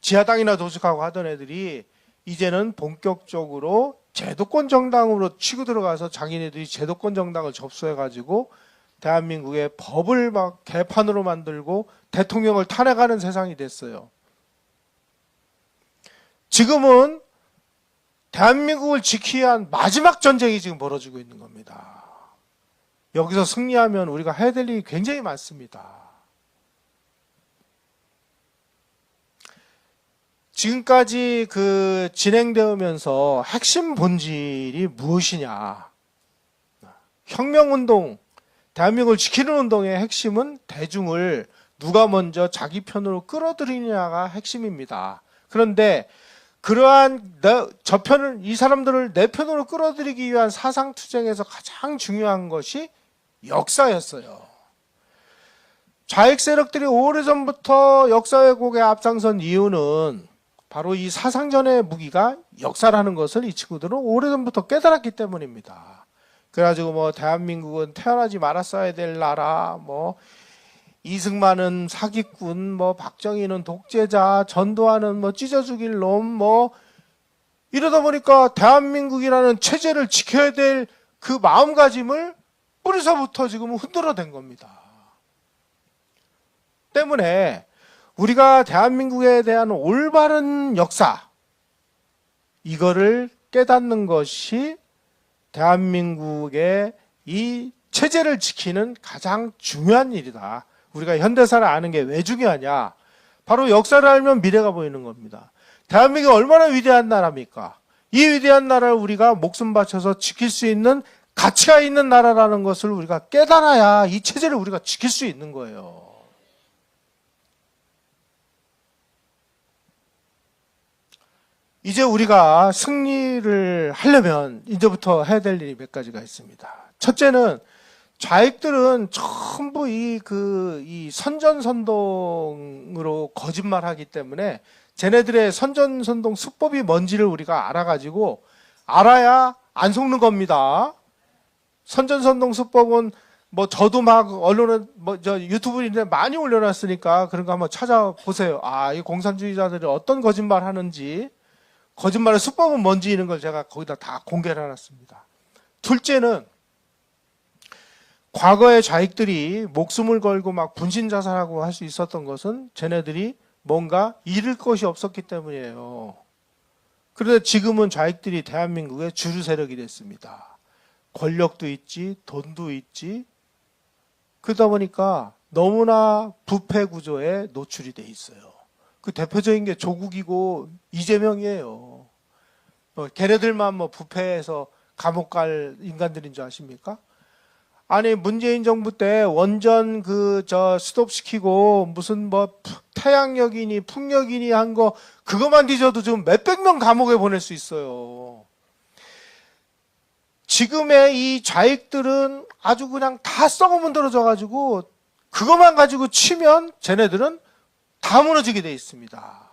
지하 땅이나 도둑하고 하던 애들이 이제는 본격적으로 제도권 정당으로 치고 들어가서 자기네들이 제도권 정당을 접수해 가지고 대한민국의 법을 막 개판으로 만들고 대통령을 탄핵하는 세상이 됐어요. 지금은 대한민국을 지키기 위한 마지막 전쟁이 지금 벌어지고 있는 겁니다. 여기서 승리하면 우리가 해야 될 일이 굉장히 많습니다. 지금까지 진행되면서 핵심 본질이 무엇이냐? 혁명운동, 대한민국을 지키는 운동의 핵심은 대중을 누가 먼저 자기 편으로 끌어들이느냐가 핵심입니다. 그런데 그러한 이 사람들을 내 편으로 끌어들이기 위한 사상투쟁에서 가장 중요한 것이 역사였어요. 좌익 세력들이 오래전부터 역사 왜곡에 앞장선 이유는 바로 이 사상전의 무기가 역사라는 것을 이 친구들은 오래전부터 깨달았기 때문입니다. 그래가지고 대한민국은 태어나지 말았어야 될 나라, 이승만은 사기꾼, 박정희는 독재자, 전두환은 찢어 죽일 놈, 이러다 보니까 대한민국이라는 체제를 지켜야 될 그 마음가짐을 뿌리서부터 지금은 흔들어댄 겁니다. 때문에 우리가 대한민국에 대한 올바른 역사, 이거를 깨닫는 것이 대한민국의 이 체제를 지키는 가장 중요한 일이다. 우리가 현대사를 아는 게 왜 중요하냐? 바로 역사를 알면 미래가 보이는 겁니다. 대한민국이 얼마나 위대한 나라입니까? 이 위대한 나라를 우리가 목숨 바쳐서 지킬 수 있는 가치가 있는 나라라는 것을 우리가 깨달아야 이 체제를 우리가 지킬 수 있는 거예요. 이제 우리가 승리를 하려면 이제부터 해야 될 일이 몇 가지가 있습니다. 첫째는 좌익들은 전부 이 선전선동으로 거짓말하기 때문에 쟤네들의 선전선동 수법이 뭔지를 우리가 알아가지고 알아야 안 속는 겁니다. 선전선동 수법은 뭐 저도 막 언론에 유튜브에 많이 올려놨으니까 그런 거 한번 찾아보세요. 아, 이 공산주의자들이 어떤 거짓말 하는지, 거짓말의 수법은 뭔지 이런 걸 제가 거기다 다 공개를 해놨습니다. 둘째는 과거에 좌익들이 목숨을 걸고 막 분신 자살하고 할 수 있었던 것은 쟤네들이 뭔가 잃을 것이 없었기 때문이에요. 그런데 지금은 좌익들이 대한민국의 주류 세력이 됐습니다. 권력도 있지, 돈도 있지. 그러다 보니까 너무나 부패 구조에 노출이 돼 있어요. 그 대표적인 게 조국이고 이재명이에요. 걔네들만 뭐 부패해서 감옥 갈 인간들인 줄 아십니까? 아니, 문재인 정부 때 원전 스톱시키고 무슨 뭐 태양력이니 풍력이니 한 거 그거만 뒤져도 지금 몇백 명 감옥에 보낼 수 있어요. 지금의 이 좌익들은 아주 그냥 다 썩어 문드러져 가지고 그것만 가지고 치면 쟤네들은 다 무너지게 돼 있습니다.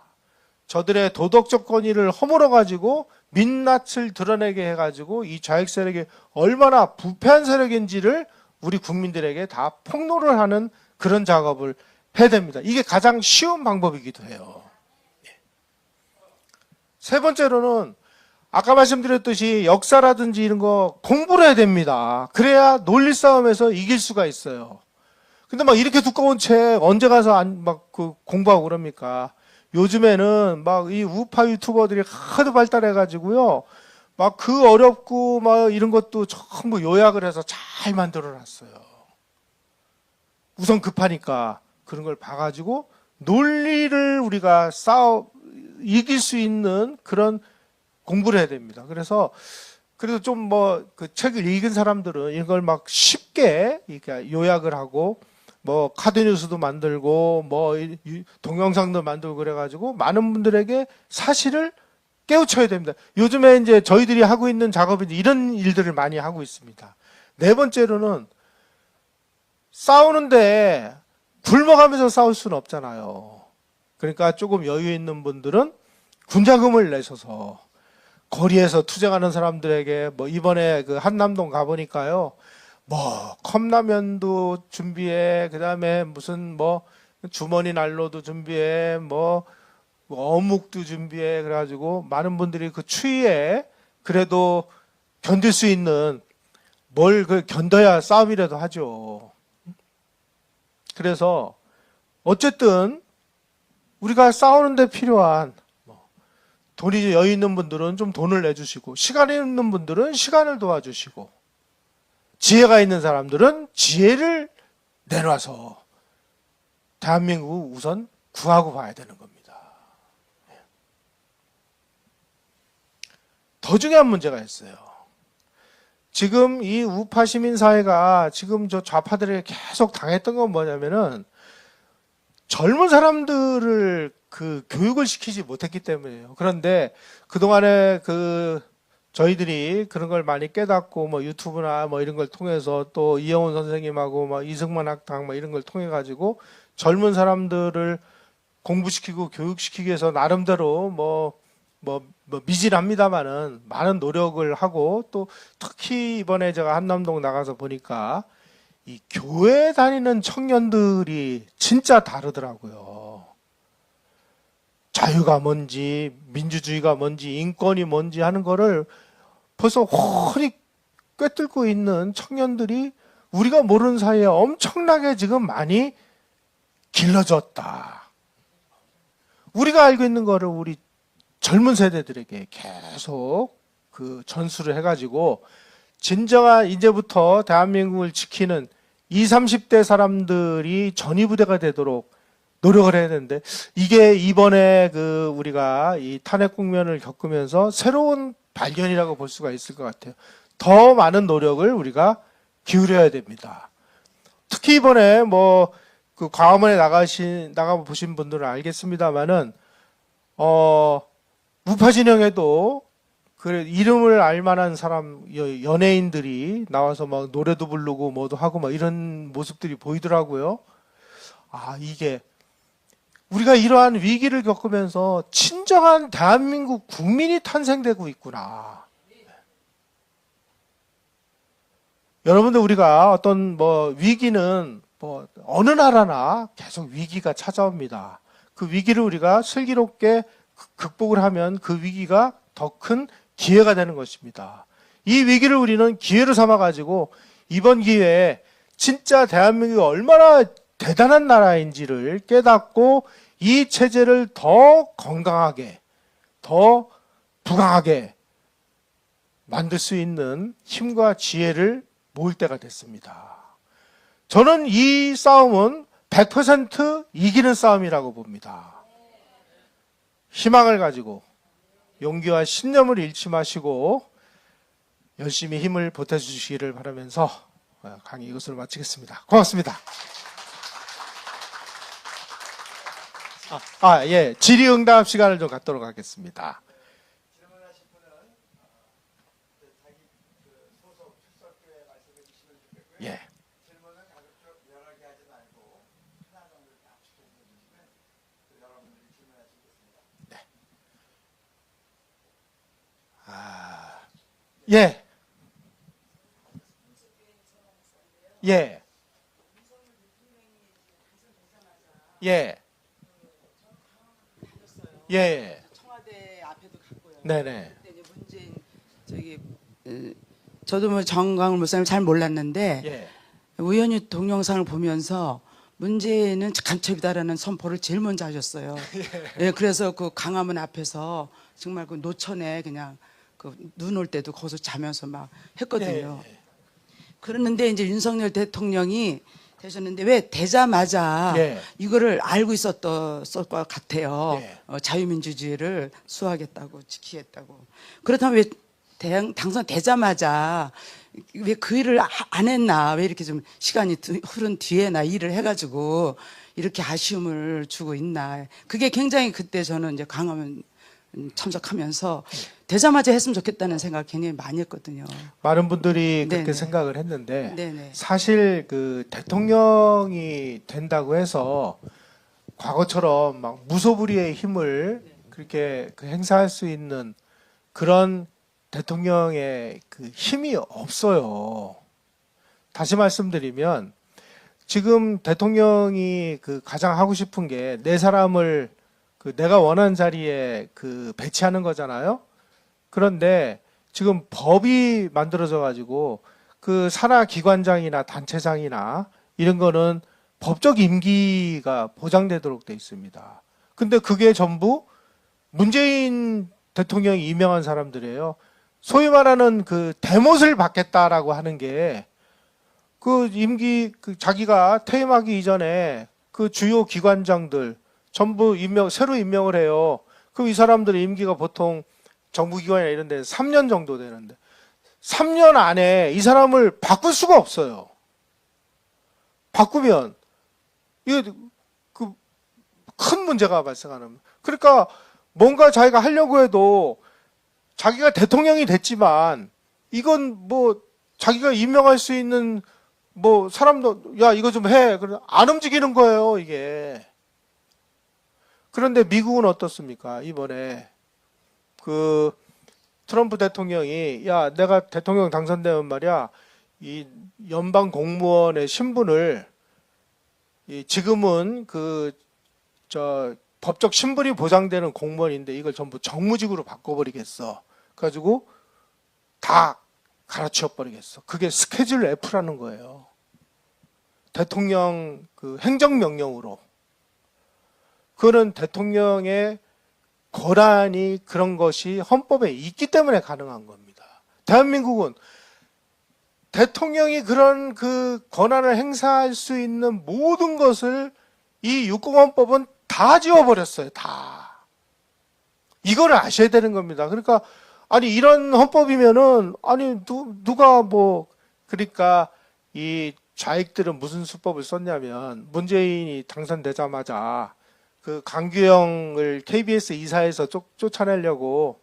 저들의 도덕적 권위를 허물어 가지고 민낯을 드러내게 해가지고 이 좌익 세력이 얼마나 부패한 세력인지를 우리 국민들에게 다 폭로를 하는 그런 작업을 해야 됩니다. 이게 가장 쉬운 방법이기도 해요. 세 번째로는 아까 말씀드렸듯이 역사라든지 이런 거 공부를 해야 됩니다. 그래야 논리 싸움에서 이길 수가 있어요. 근데 막 이렇게 두꺼운 책 언제 가서 공부하고 그럽니까? 요즘에는 막 이 우파 유튜버들이 하도 발달해가지고요. 막 그 어렵고 막 이런 것도 전부 요약을 해서 잘 만들어 놨어요. 우선 급하니까 그런 걸 봐가지고 논리를 우리가 이길 수 있는 그런 공부를 해야 됩니다. 그래서 좀 그 책을 읽은 사람들은 이걸 막 쉽게 이렇게 요약을 하고 뭐 카드뉴스도 만들고 뭐 동영상도 만들고 그래가지고 많은 분들에게 사실을 깨우쳐야 됩니다. 요즘에 이제 저희들이 하고 있는 작업이 이런 일들을 많이 하고 있습니다. 네 번째로는 싸우는데 굶어가면서 싸울 수는 없잖아요. 그러니까 조금 여유 있는 분들은 군자금을 내셔서 거리에서 투쟁하는 사람들에게 뭐 이번에 그 한남동 가보니까요. 뭐 컵라면도 준비해, 그다음에 무슨 뭐 주머니 난로도 준비해, 뭐 어묵도 준비해. 그래가지고 많은 분들이 그 추위에 그래도 견딜 수 있는 뭘 견뎌야 싸움이라도 하죠. 그래서 어쨌든 우리가 싸우는데 필요한 돈이 여유 있는 분들은 좀 돈을 내주시고, 시간이 있는 분들은 시간을 도와주시고, 지혜가 있는 사람들은 지혜를 내놔서 대한민국을 우선 구하고 봐야 되는 겁니다. 더 중요한 문제가 있어요. 지금 이 우파 시민사회가 지금 저 좌파들에게 계속 당했던 건 뭐냐면은 젊은 사람들을 교육을 시키지 못했기 때문이에요. 그런데 그동안에 저희들이 그런 걸 많이 깨닫고 뭐 유튜브나 뭐 이런 걸 통해서 또 이영훈 선생님하고 뭐 이승만 학당 뭐 이런 걸 통해 가지고 젊은 사람들을 공부시키고 교육시키기 위해서 나름대로 미진합니다만은 많은 노력을 하고, 또 특히 이번에 제가 한남동 나가서 보니까 이 교회 다니는 청년들이 진짜 다르더라고요. 자유가 뭔지, 민주주의가 뭔지, 인권이 뭔지 하는 거를 벌써 훤히 꿰뚫고 있는 청년들이 우리가 모르는 사이에 엄청나게 지금 많이 길러졌다. 우리가 알고 있는 거를 우리 젊은 세대들에게 계속 전수를 해가지고 진정한 이제부터 대한민국을 지키는 20, 30대 사람들이 전위부대가 되도록 노력을 해야 되는데, 이게 이번에 우리가 이 탄핵 국면을 겪으면서 새로운 발견이라고 볼 수가 있을 것 같아요. 더 많은 노력을 우리가 기울여야 됩니다. 특히 이번에 광화문에 나가 보신 분들은 알겠습니다만은 우파 진영에도 이름을 알만한 사람, 연예인들이 나와서 막 노래도 부르고 뭐도 하고 막 이런 모습들이 보이더라고요. 아, 이게 우리가 이러한 위기를 겪으면서 진정한 대한민국 국민이 탄생되고 있구나. 여러분들 우리가 어떤 뭐 위기는 뭐 어느 나라나 계속 위기가 찾아옵니다. 그 위기를 우리가 슬기롭게 극복을 하면 그 위기가 더 큰 기회가 되는 것입니다. 이 위기를 우리는 기회로 삼아가지고 이번 기회에 진짜 대한민국이 얼마나 대단한 나라인지를 깨닫고 이 체제를 더 건강하게, 더 부강하게 만들 수 있는 힘과 지혜를 모을 때가 됐습니다. 저는 이 싸움은 100% 이기는 싸움이라고 봅니다. 희망을 가지고 용기와 신념을 잃지 마시고 열심히 힘을 보태주시기를 바라면서 강의 이것으로 마치겠습니다. 고맙습니다. 예. 질의응답 시간을 좀 갖도록 하겠습니다. 질문하실 분은 자기 소속 출석부에 말씀해 주시면 좋겠고요. 예. 질문은 가급적 여러 개 하지 말고 하나 정도 압축해서 주시면 여러분들이 질문할 수 있겠습니다. 네. 예. 예. 예. 예. 청와대 앞에도 갔고요. 네네. 그때 이제 문재인 저도 뭐 정광훈 목사님 잘 몰랐는데 예. 우연히 동영상을 보면서 문재인은 간첩이다라는 선포를 제일 먼저 하셨어요. 예, 그래서 그 광화문 앞에서 정말 그 노천에 그냥 그 눈 올 때도 거기서 자면서 막 했거든요. 예. 그랬는데 이제 윤석열 대통령이 되셨는데 왜 되자마자 예. 이거를 알고 있었던 것 같아요. 예. 자유민주주의를 수호하겠다고 지키겠다고. 그렇다면 왜 당선되자마자 왜 그 일을 안 했나? 왜 이렇게 좀 시간이 흐른 뒤에나 일을 해가지고 이렇게 아쉬움을 주고 있나? 그게 굉장히 그때 저는 이제 광화문 참석하면서 되자마자 했으면 좋겠다는 생각을 굉장히 많이 했거든요. 많은 분들이 그렇게 네네. 생각을 했는데 네네. 사실 그 대통령이 된다고 해서 과거처럼 막 무소불위의 힘을 그렇게 행사할 수 있는 그런 대통령의 그 힘이 없어요. 다시 말씀드리면 지금 대통령이 그 가장 하고 싶은 게 내 사람을 그 내가 원하는 자리에 그 배치하는 거잖아요. 그런데 지금 법이 만들어져 가지고 그 산하 기관장이나 단체장이나 이런 거는 법적 임기가 보장되도록 돼 있습니다. 근데 그게 전부 문재인 대통령이 임명한 사람들이에요. 소위 말하는 그 대못을 받겠다라고 하는 게 그 임기 그 자기가 퇴임하기 이전에 그 주요 기관장들 전부 새로 임명을 해요. 그럼 이 사람들의 임기가 보통 정부기관이나 이런 데 3년 정도 되는데 3년 안에 이 사람을 바꿀 수가 없어요. 바꾸면 이게 그 큰 문제가 발생하는. 그러니까 뭔가 자기가 하려고 해도 자기가 대통령이 됐지만 이건 뭐 자기가 임명할 수 있는 뭐 사람도 야 이거 좀 해. 그러면 안 움직이는 거예요, 이게. 그런데 미국은 어떻습니까? 이번에 그 트럼프 대통령이 야 내가 대통령 당선되면 말이야 이 연방 공무원의 신분을 지금은 그 법적 신분이 보장되는 공무원인데 이걸 전부 정무직으로 바꿔버리겠어. 그래가지고 다 갈아치워버리겠어. 그게 스케줄 F라는 거예요. 대통령 그 행정명령으로. 그거는 대통령의 권한이 그런 것이 헌법에 있기 때문에 가능한 겁니다. 대한민국은 대통령이 그런 그 권한을 행사할 수 있는 모든 것을 이 육공헌법은 다 지워버렸어요. 다. 이거를 아셔야 되는 겁니다. 그러니까 아니 이런 헌법이면은 아니 누가 뭐 그러니까 이 좌익들은 무슨 수법을 썼냐면 문재인이 당선되자마자 그 강규영을 KBS 이사에서 쫓아내려고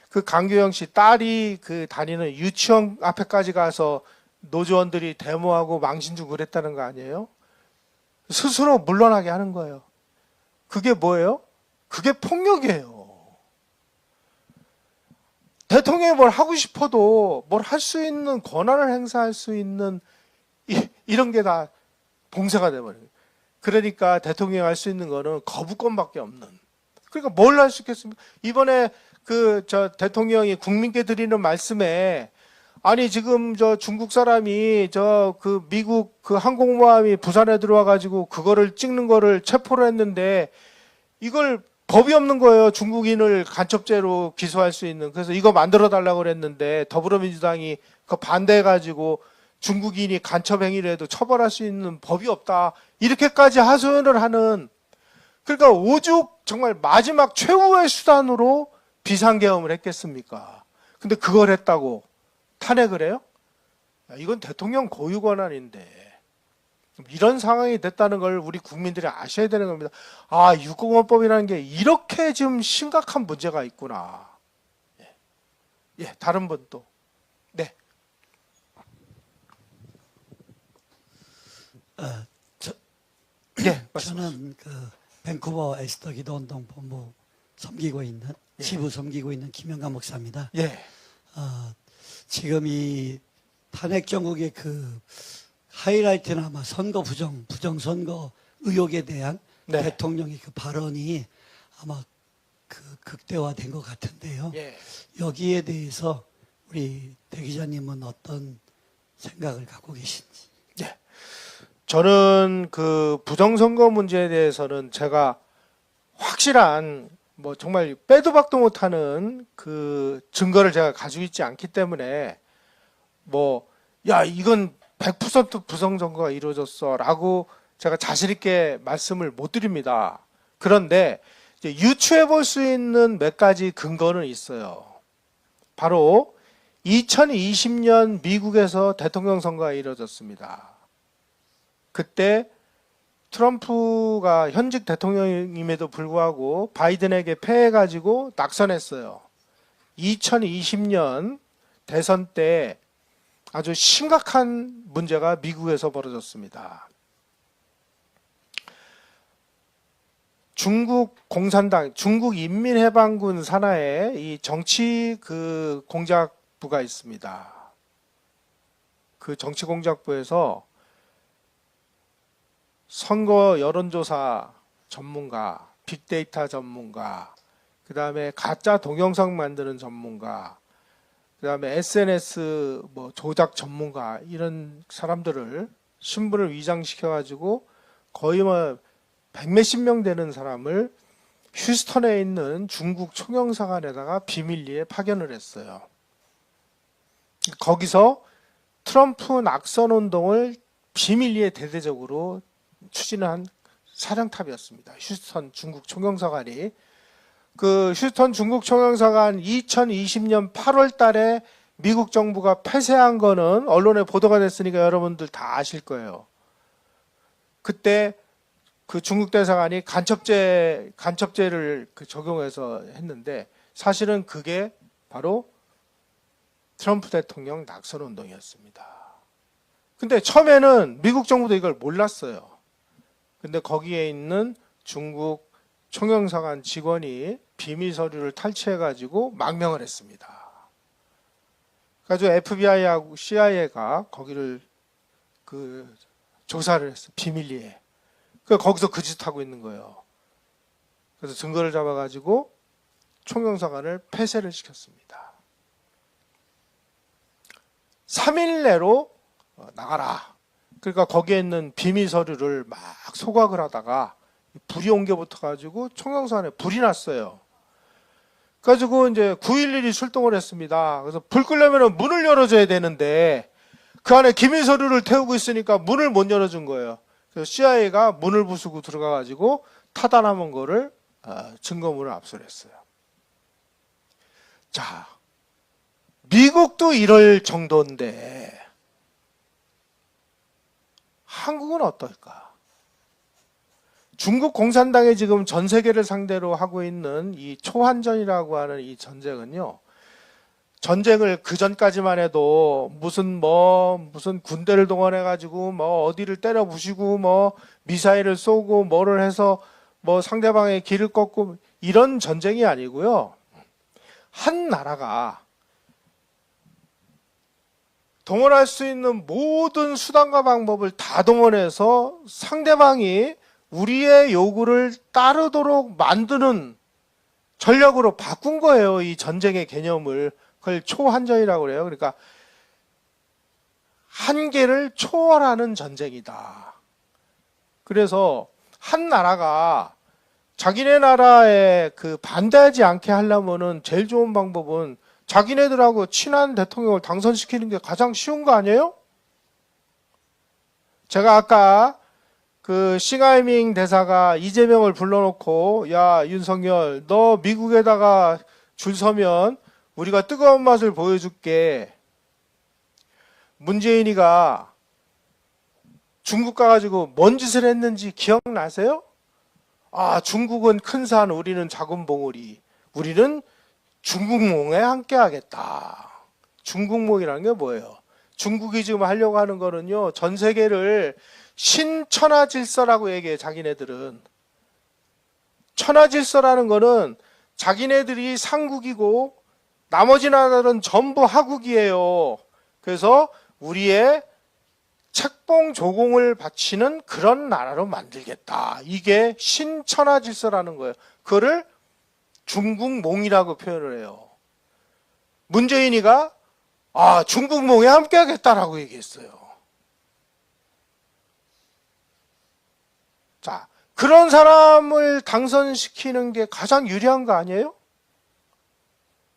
그 강규영 씨 딸이 그 다니는 유치원 앞에까지 가서 노조원들이 데모하고 망신 주고 그랬다는 거 아니에요? 스스로 물러나게 하는 거예요. 그게 뭐예요? 그게 폭력이에요. 대통령 대통령이 뭘 하고 싶어도 뭘 할 수 있는 권한을 행사할 수 있는 이런 게 다 봉쇄가 돼버려요. 그러니까 대통령이 할 수 있는 거는 거부권밖에 없는. 그러니까 뭘 할 수 있겠습니까? 이번에 대통령이 국민께 드리는 말씀에 아니 지금 중국 사람이 미국 항공모함이 부산에 들어와 가지고 그거를 찍는 거를 체포를 했는데 이걸 법이 없는 거예요. 중국인을 간첩죄로 기소할 수 있는. 그래서 이거 만들어 달라고 그랬는데 더불어민주당이 그거 반대해 가지고 중국인이 간첩 행위를 해도 처벌할 수 있는 법이 없다. 이렇게까지 하소연을 하는, 그러니까 오죽 정말 마지막 최후의 수단으로 비상계엄을 했겠습니까? 근데 그걸 했다고 탄핵을 해요? 이건 대통령 고유 권한인데 이런 상황이 됐다는 걸 우리 국민들이 아셔야 되는 겁니다. 아, 육공헌법이라는 게 이렇게 지금 심각한 문제가 있구나. 예, 다른 분 또. 네. 예, 저는 밴쿠버 에스더 기도운동 본부 섬기고 있는 지부 섬기고 있는 김영감 목사입니다. 예. 지금 이 탄핵 정국의 하이라이트는 아마 선거 부정선거 의혹에 대한 네. 대통령의 발언이 아마 극대화된 것 같은데요. 예. 여기에 대해서 우리 대 기자님은 어떤 생각을 갖고 계신지? 예. 저는 부정선거 문제에 대해서는 제가 확실한 정말 빼도 박도 못하는 증거를 제가 가지고 있지 않기 때문에 이건 100% 부정선거가 이루어졌어라고 제가 자신 있게 말씀을 못 드립니다. 그런데 이제 유추해 볼 수 있는 몇 가지 근거는 있어요. 바로 2020년 미국에서 대통령 선거가 이루어졌습니다. 그때 트럼프가 현직 대통령임에도 불구하고 바이든에게 패해가지고 낙선했어요. 2020년 대선 때 아주 심각한 문제가 미국에서 벌어졌습니다. 중국 공산당, 중국인민해방군 산하에 이 정치 공작부가 있습니다. 그 정치 공작부에서 선거 여론조사 전문가, 빅데이터 전문가, 그 다음에 가짜 동영상 만드는 전문가, 그 다음에 SNS 조작 전문가, 이런 사람들을 신분을 위장시켜가지고 거의 백몇십 명 되는 사람을 휴스턴에 있는 중국 총영사관에다가 비밀리에 파견을 했어요. 거기서 트럼프 낙선 운동을 비밀리에 대대적으로 추진한 사령탑이었습니다. 휴스턴 중국 총영사관이. 휴스턴 중국 총영사관 2020년 8월 달에 미국 정부가 폐쇄한 거는 언론에 보도가 됐으니까 여러분들 다 아실 거예요. 그때 중국 대사관이 간첩죄를 적용해서 했는데 사실은 그게 바로 트럼프 대통령 낙선 운동이었습니다. 근데 처음에는 미국 정부도 이걸 몰랐어요. 근데 거기에 있는 중국 총영사관 직원이 비밀 서류를 탈취해가지고 망명을 했습니다. 그래가지고 FBI하고 CIA가 거기를 조사를 했어요. 비밀리에. 거기서 그 짓 하고 있는 거예요. 그래서 증거를 잡아가지고 총영사관을 폐쇄를 시켰습니다. 3일 내로 나가라. 그러니까 거기에 있는 비밀 서류를 막 소각을 하다가 불이 옮겨 붙어가지고 총영사관에 불이 났어요. 그래가지고 이제 911이 출동을 했습니다. 그래서 불 끄려면 문을 열어줘야 되는데 그 안에 기밀 서류를 태우고 있으니까 문을 못 열어준 거예요. 그래서 CIA가 문을 부수고 들어가가지고 타단함은 거를 증거물을 압수했어요. 자, 미국도 이럴 정도인데 한국은 어떨까? 중국 공산당이 지금 전 세계를 상대로 하고 있는 이 초한전이라고 하는 이 전쟁은요, 전쟁을 그 전까지만 해도 무슨 군대를 동원해가지고 어디를 때려 부시고 미사일을 쏘고 뭐를 해서 상대방의 길을 꺾고 이런 전쟁이 아니고요. 한 나라가 동원할 수 있는 모든 수단과 방법을 다 동원해서 상대방이 우리의 요구를 따르도록 만드는 전략으로 바꾼 거예요. 이 전쟁의 개념을. 그걸 초한전이라고 그래요. 그러니까 한계를 초월하는 전쟁이다. 그래서 한 나라가 자기네 나라에 그 반대하지 않게 하려면은 제일 좋은 방법은 자기네들하고 친한 대통령을 당선시키는 게 가장 쉬운 거 아니에요? 제가 아까 그 싱하이밍 대사가 이재명을 불러놓고 야 윤석열 너 미국에다가 줄 서면 우리가 뜨거운 맛을 보여줄게. 문재인이가 중국 가가지고 뭔 짓을 했는지 기억나세요? 아 중국은 큰 산 우리는 작은 봉우리. 우리는 중국몽에 함께 하겠다. 중국몽이라는 게 뭐예요? 중국이 지금 하려고 하는 거는요. 전 세계를 신천하질서라고 얘기해. 자기네들은. 천하질서라는 거는 자기네들이 상국이고 나머지 나라들은 전부 하국이에요. 그래서 우리의 책봉 조공을 바치는 그런 나라로 만들겠다. 이게 신천하질서라는 거예요. 그거를 중국몽이라고 표현을 해요. 문재인이가 중국몽에 함께 하겠다라고 얘기했어요. 자, 그런 사람을 당선시키는 게 가장 유리한 거 아니에요?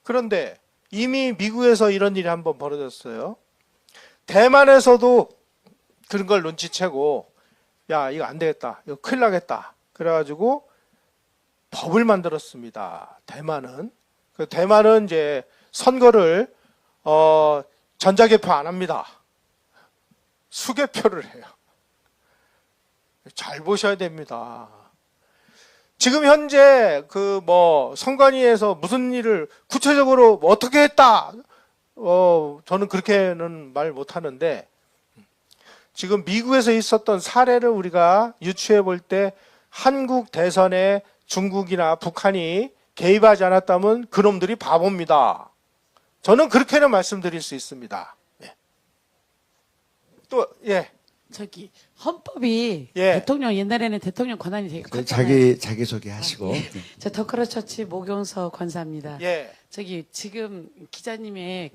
그런데 이미 미국에서 이런 일이 한번 벌어졌어요. 대만에서도 그런 걸 눈치채고 야 이거 안 되겠다. 이거 큰일 나겠다. 그래가지고 법을 만들었습니다. 대만은. 대만은 이제 선거를 전자개표 안 합니다. 수개표를 해요. 잘 보셔야 됩니다. 지금 현재 그 선관위에서 무슨 일을 구체적으로 어떻게 했다. 저는 그렇게는 말 못하는데 지금 미국에서 있었던 사례를 우리가 유추해 볼 때 한국 대선에 중국이나 북한이 개입하지 않았다면 그놈들이 바보입니다. 저는 그렇게는 말씀드릴 수 있습니다. 예. 또 저기 헌법이 예. 대통령 옛날에는 대통령 권한이 되게 컸잖아요. 자기 소개하시고. 저 더크러처치 모경서 권사입니다. 예. 저기 지금 기자님의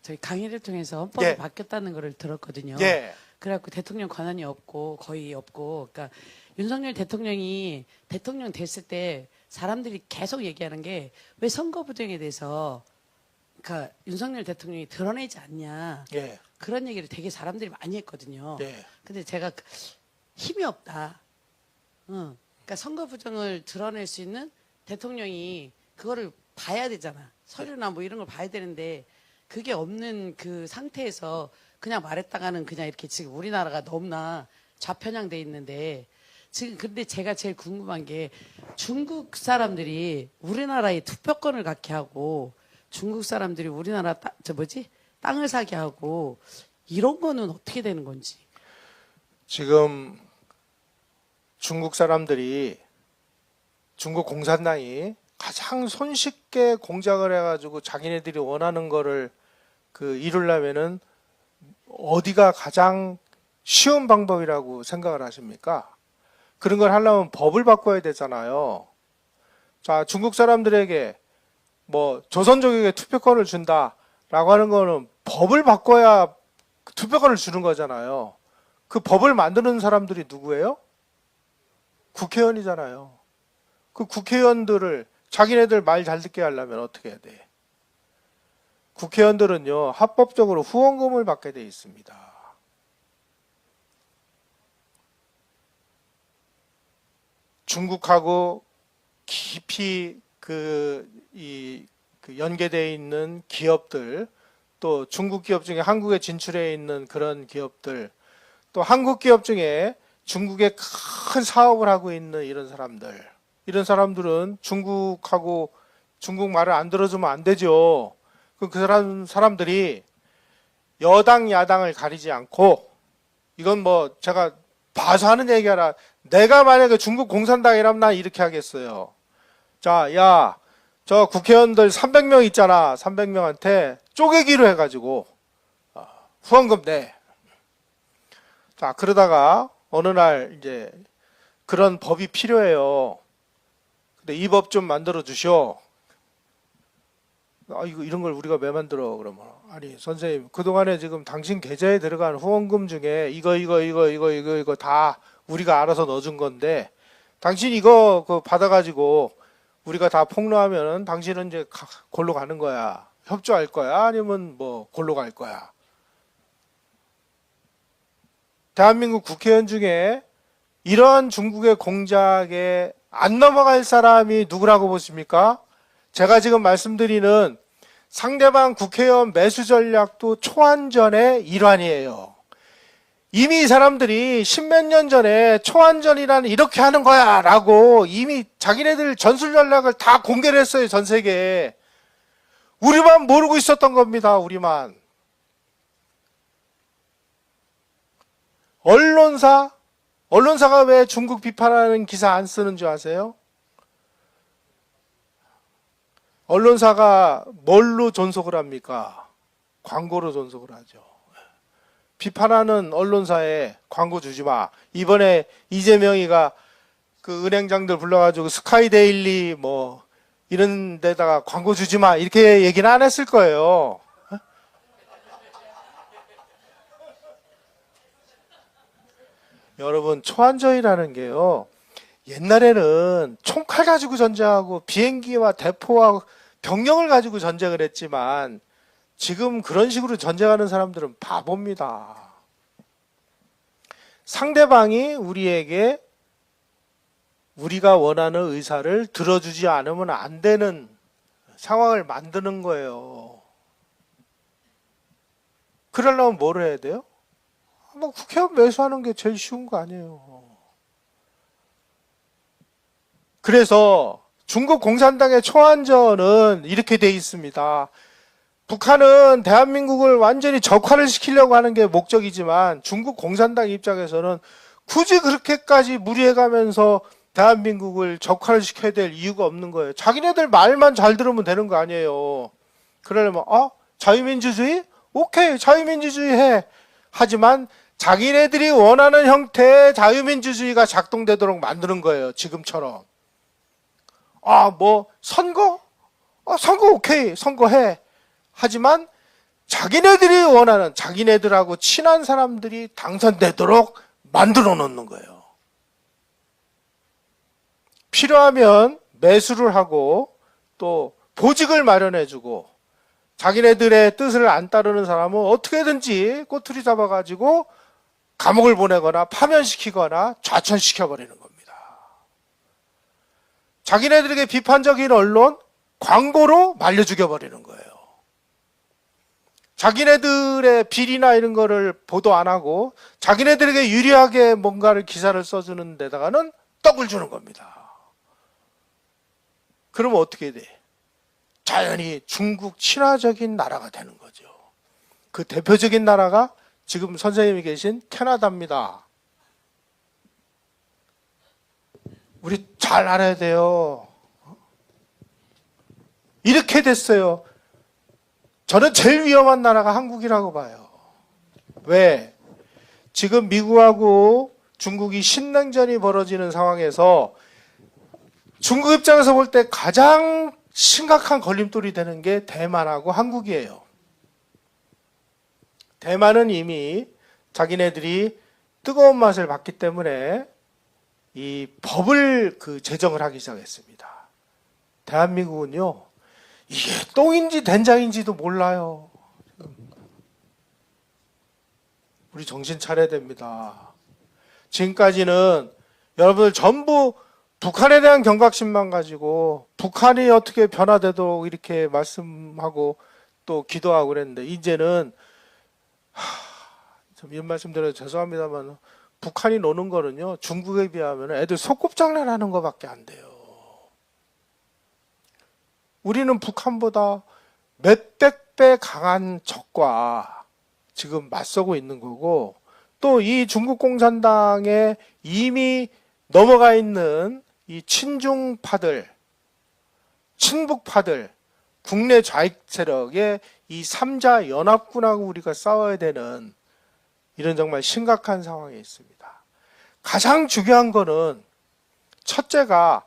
저희 강의를 통해서 헌법이 예. 바뀌었다는 거를 들었거든요. 예. 그래갖고 대통령 권한이 없고 거의 없고, 그러니까 윤석열 대통령이 대통령 됐을 때 사람들이 계속 얘기하는 게 왜 선거 부정에 대해서 그러니까 윤석열 대통령이 드러내지 않냐. 예. 그런 얘기를 되게 사람들이 많이 했거든요. 예. 근데 제가 힘이 없다. 그러니까 선거 부정을 드러낼 수 있는 대통령이 그거를 봐야 되잖아. 서류나 뭐 이런 걸 봐야 되는데 그게 없는 그 상태에서 그냥 말했다가는 그냥 이렇게 지금 우리나라가 너무나 좌편향돼 있는데 지금 근데 제가 제일 궁금한 게 중국 사람들이 우리나라에 투표권을 갖게 하고 중국 사람들이 우리나라 땅을 사게 하고 이런 거는 어떻게 되는 건지. 지금 중국 사람들이 중국 공산당이 가장 손쉽게 공작을 해가지고 자기네들이 원하는 거를 이루려면은 어디가 가장 쉬운 방법이라고 생각을 하십니까? 그런 걸 하려면 법을 바꿔야 되잖아요. 자, 중국 사람들에게 조선족에게 투표권을 준다라고 하는 거는 법을 바꿔야 투표권을 주는 거잖아요. 그 법을 만드는 사람들이 누구예요? 국회의원이잖아요. 그 국회의원들을 자기네들 말 잘 듣게 하려면 어떻게 해야 돼? 국회의원들은요, 합법적으로 후원금을 받게 돼 있습니다. 중국하고 깊이 연계되어 있는 기업들, 또 중국 기업 중에 한국에 진출해 있는 그런 기업들, 또 한국 기업 중에 중국에 큰 사업을 하고 있는 이런 사람들은 중국하고 중국 말을 안 들어주면 안 되죠. 그 사람들이 여당 야당을 가리지 않고, 이건 제가 봐서 하는 얘기하라. 내가 만약에 중국 공산당이라면 난 이렇게 하겠어요. 자, 야, 저 국회의원들 300명 있잖아. 300명한테 쪼개기로 해가지고 후원금 내. 자, 그러다가 어느 날 이제 그런 법이 필요해요. 근데 이 법 좀 만들어 주시오. 이거 이런 걸 우리가 왜 만들어? 그러면 아니 선생님 그동안에 지금 당신 계좌에 들어간 후원금 중에 이거 다 우리가 알아서 넣어준 건데 당신 이거 받아가지고 우리가 다 폭로하면은 당신은 이제 골로 가는 거야. 협조할 거야? 아니면 뭐 골로 갈 거야? 대한민국 국회의원 중에 이러한 중국의 공작에 안 넘어갈 사람이 누구라고 보십니까? 제가 지금 말씀드리는 상대방 국회의원 매수 전략도 초안전의 일환이에요. 이미 이 사람들이 십몇 년 전에 초안전이라는 이렇게 하는 거야 라고 이미 자기네들 전술 전략을 다 공개를 했어요. 전 세계에. 우리만 모르고 있었던 겁니다. 우리만. 언론사가 왜 중국 비판하는 기사 안 쓰는 줄 아세요? 언론사가 뭘로 존속을 합니까? 광고로 존속을 하죠. 비판하는 언론사에 광고 주지 마. 이번에 이재명이가 그 은행장들 불러가지고 스카이데일리 뭐 이런 데다가 광고 주지 마. 이렇게 얘기는 안 했을 거예요. 여러분, 초안전이라는 게요. 옛날에는 총칼 가지고 전쟁하고 비행기와 대포와 병력을 가지고 전쟁을 했지만 지금 그런 식으로 전쟁하는 사람들은 바보입니다. 상대방이 우리에게 우리가 원하는 의사를 들어주지 않으면 안 되는 상황을 만드는 거예요. 그러려면 뭘 해야 돼요? 뭐 국회의원 매수하는 게 제일 쉬운 거 아니에요. 그래서 중국 공산당의 초안전은 이렇게 돼 있습니다. 북한은 대한민국을 완전히 적화를 시키려고 하는 게 목적이지만 중국 공산당 입장에서는 굳이 그렇게까지 무리해가면서 대한민국을 적화를 시켜야 될 이유가 없는 거예요. 자기네들 말만 잘 들으면 되는 거 아니에요. 그러려면 자유민주주의? 오케이, 자유민주주의 해. 하지만 자기네들이 원하는 형태의 자유민주주의가 작동되도록 만드는 거예요. 지금처럼. 뭐 선거? 선거 오케이, 선거해. 하지만 자기네들이 원하는, 자기네들하고 친한 사람들이 당선되도록 만들어 놓는 거예요. 필요하면 매수를 하고 또 보직을 마련해주고 자기네들의 뜻을 안 따르는 사람은 어떻게든지 꼬투리 잡아가지고 감옥을 보내거나 파면시키거나 좌천시켜버리는 겁니다. 자기네들에게 비판적인 언론, 광고로 말려 죽여버리는 거예요. 자기네들의 비리나 이런 거를 보도 안 하고 자기네들에게 유리하게 뭔가를 기사를 써주는 데다가는 떡을 주는 겁니다. 그러면 어떻게 돼? 자연히 중국 친화적인 나라가 되는 거죠. 그 대표적인 나라가 지금 선생님이 계신 캐나다입니다. 우리 잘 알아야 돼요. 이렇게 됐어요. 저는 제일 위험한 나라가 한국이라고 봐요. 왜? 지금 미국하고 중국이 신냉전이 벌어지는 상황에서 중국 입장에서 볼 때 가장 심각한 걸림돌이 되는 게 대만하고 한국이에요. 대만은 이미 자기네들이 뜨거운 맛을 봤기 때문에 이 법을 제정을 하기 시작했습니다. 대한민국은요, 이게 똥인지 된장인지도 몰라요. 우리 정신 차려야 됩니다. 지금까지는 여러분들 전부 북한에 대한 경각심만 가지고 북한이 어떻게 변화되도록 이렇게 말씀하고 또 기도하고 그랬는데 이제는 좀 이런 말씀 드려서 죄송합니다만 북한이 노는 거는요 중국에 비하면 애들 소꿉장난 하는 것밖에 안 돼요. 우리는 북한보다 몇백 배 강한 적과 지금 맞서고 있는 거고 또 이 중국 공산당에 이미 넘어가 있는 이 친중파들, 친북파들, 국내 좌익 세력의 이 3자 연합군하고 우리가 싸워야 되는 이런 정말 심각한 상황에 있습니다. 가장 중요한 거는 첫째가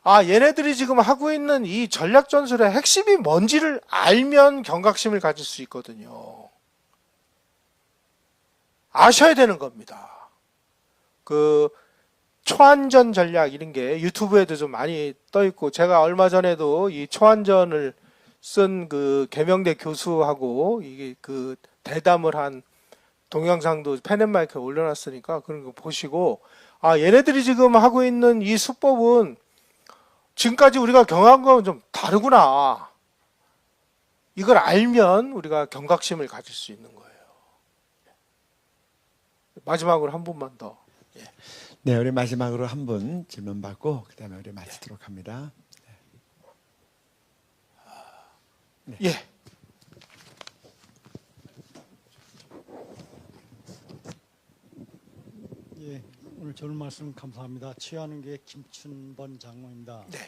얘네들이 지금 하고 있는 이 전략 전술의 핵심이 뭔지를 알면 경각심을 가질 수 있거든요. 아셔야 되는 겁니다. 그 초안전 전략 이런 게 유튜브에도 좀 많이 떠 있고, 제가 얼마 전에도 이 초안전을 쓴 그 계명대 교수하고 이게 그 대담을 한 동영상도 펜앤마이크에 올려놨으니까 그런 거 보시고, 얘네들이 지금 하고 있는 이 수법은 지금까지 우리가 경험한 거는 좀 다르구나. 이걸 알면 우리가 경각심을 가질 수 있는 거예요. 마지막으로 한 분만 더. 네, 우리 마지막으로 한 분 질문 받고 그다음에 우리 마치도록 합니다. 예. 예, 오늘 좋은 말씀 감사합니다. 취하는 게 김춘번 장로입니다. 네.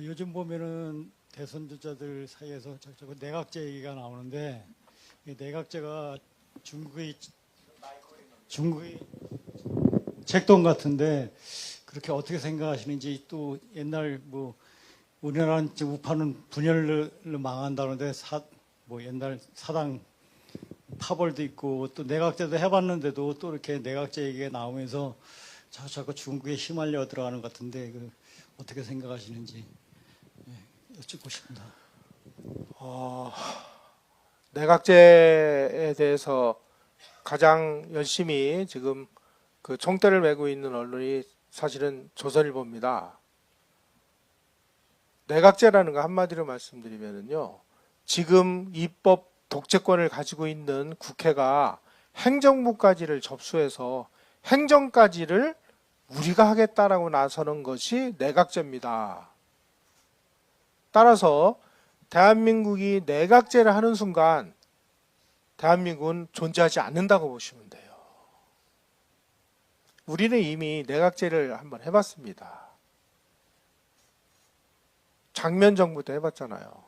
요즘 보면은 대선 주자들 사이에서 자꾸 내각제 얘기가 나오는데, 이 내각제가 중국의 책동 같은데 그렇게 어떻게 생각하시는지, 또 옛날 뭐 우리나라는 우파는 분열로 망한다는데 옛날 사당 파벌도 있고 또 내각제도 해봤는데도 또 이렇게 내각제 얘기가 나오면서 자꾸 중국에 휘말려 들어가는 것 같은데, 어떻게 생각하시는지 여쭙고 싶습니다. 내각제에 대해서 가장 열심히 지금 그 총대를 메고 있는 언론이 사실은 조선일보입니다. 내각제라는 거 한마디로 말씀드리면요, 지금 입법 독재권을 가지고 있는 국회가 행정부까지를 접수해서 행정까지를 우리가 하겠다라고 나서는 것이 내각제입니다. 따라서 대한민국이 내각제를 하는 순간 대한민국은 존재하지 않는다고 보시면 돼요. 우리는 이미 내각제를 한번 해봤습니다. 장면 정부 때 해봤잖아요.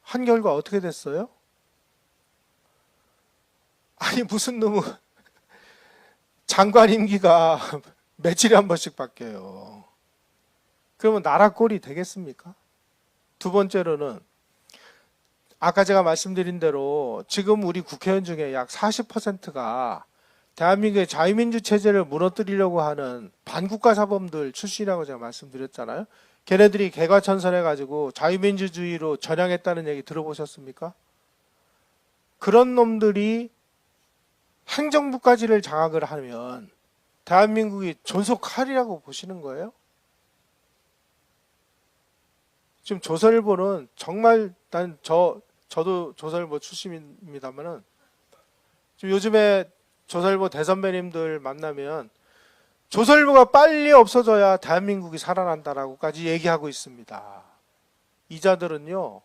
한 결과 어떻게 됐어요? 아니 무슨 놈의 장관 임기가 며칠에 한 번씩 바뀌어요. 그러면 나라 꼴이 되겠습니까? 두 번째로는 아까 제가 말씀드린 대로 지금 우리 국회의원 중에 약 40%가 대한민국의 자유민주 체제를 무너뜨리려고 하는 반국가 사범들 출신이라고 제가 말씀드렸잖아요. 걔네들이 개과천선해가지고 자유민주주의로 전향했다는 얘기 들어보셨습니까? 그런 놈들이 행정부까지를 장악을 하면 대한민국이 존속하리라고 보시는 거예요? 지금 조선일보는 정말 저도 조선일보 출신입니다만은 지금 요즘에 조선일보 대선배님들 만나면 조선일보가 빨리 없어져야 대한민국이 살아난다라고까지 얘기하고 있습니다. 이자들은요,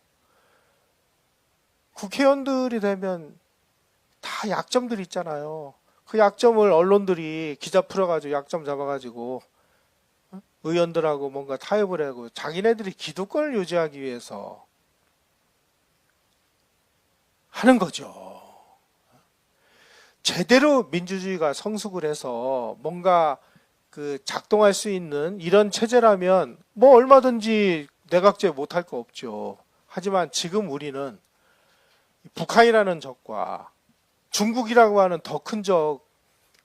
국회의원들이 되면 다 약점들 있잖아요. 그 약점을 언론들이 기자 풀어가지고 약점 잡아가지고 의원들하고 뭔가 타협을 하고 자기네들이 기득권을 유지하기 위해서 하는 거죠. 제대로 민주주의가 성숙을 해서 뭔가 그 작동할 수 있는 이런 체제라면 뭐 얼마든지 내각제 못할 거 없죠. 하지만 지금 우리는 북한이라는 적과 중국이라고 하는 더 큰 적,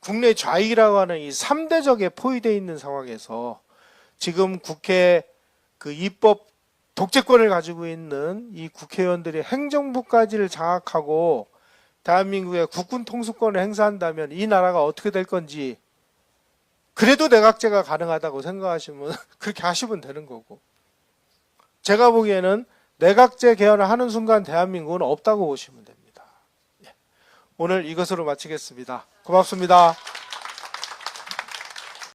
국내 좌익이라고 하는 이 3대 적에 포위되어 있는 상황에서 지금 국회 그 입법 독재권을 가지고 있는 이 국회의원들이 행정부까지를 장악하고 대한민국의 국군 통수권을 행사한다면 이 나라가 어떻게 될 건지, 그래도 내각제가 가능하다고 생각하시면 그렇게 하시면 되는 거고, 제가 보기에는 내각제 개헌을 하는 순간 대한민국은 없다고 보시면 됩니다. 오늘 이것으로 마치겠습니다. 고맙습니다.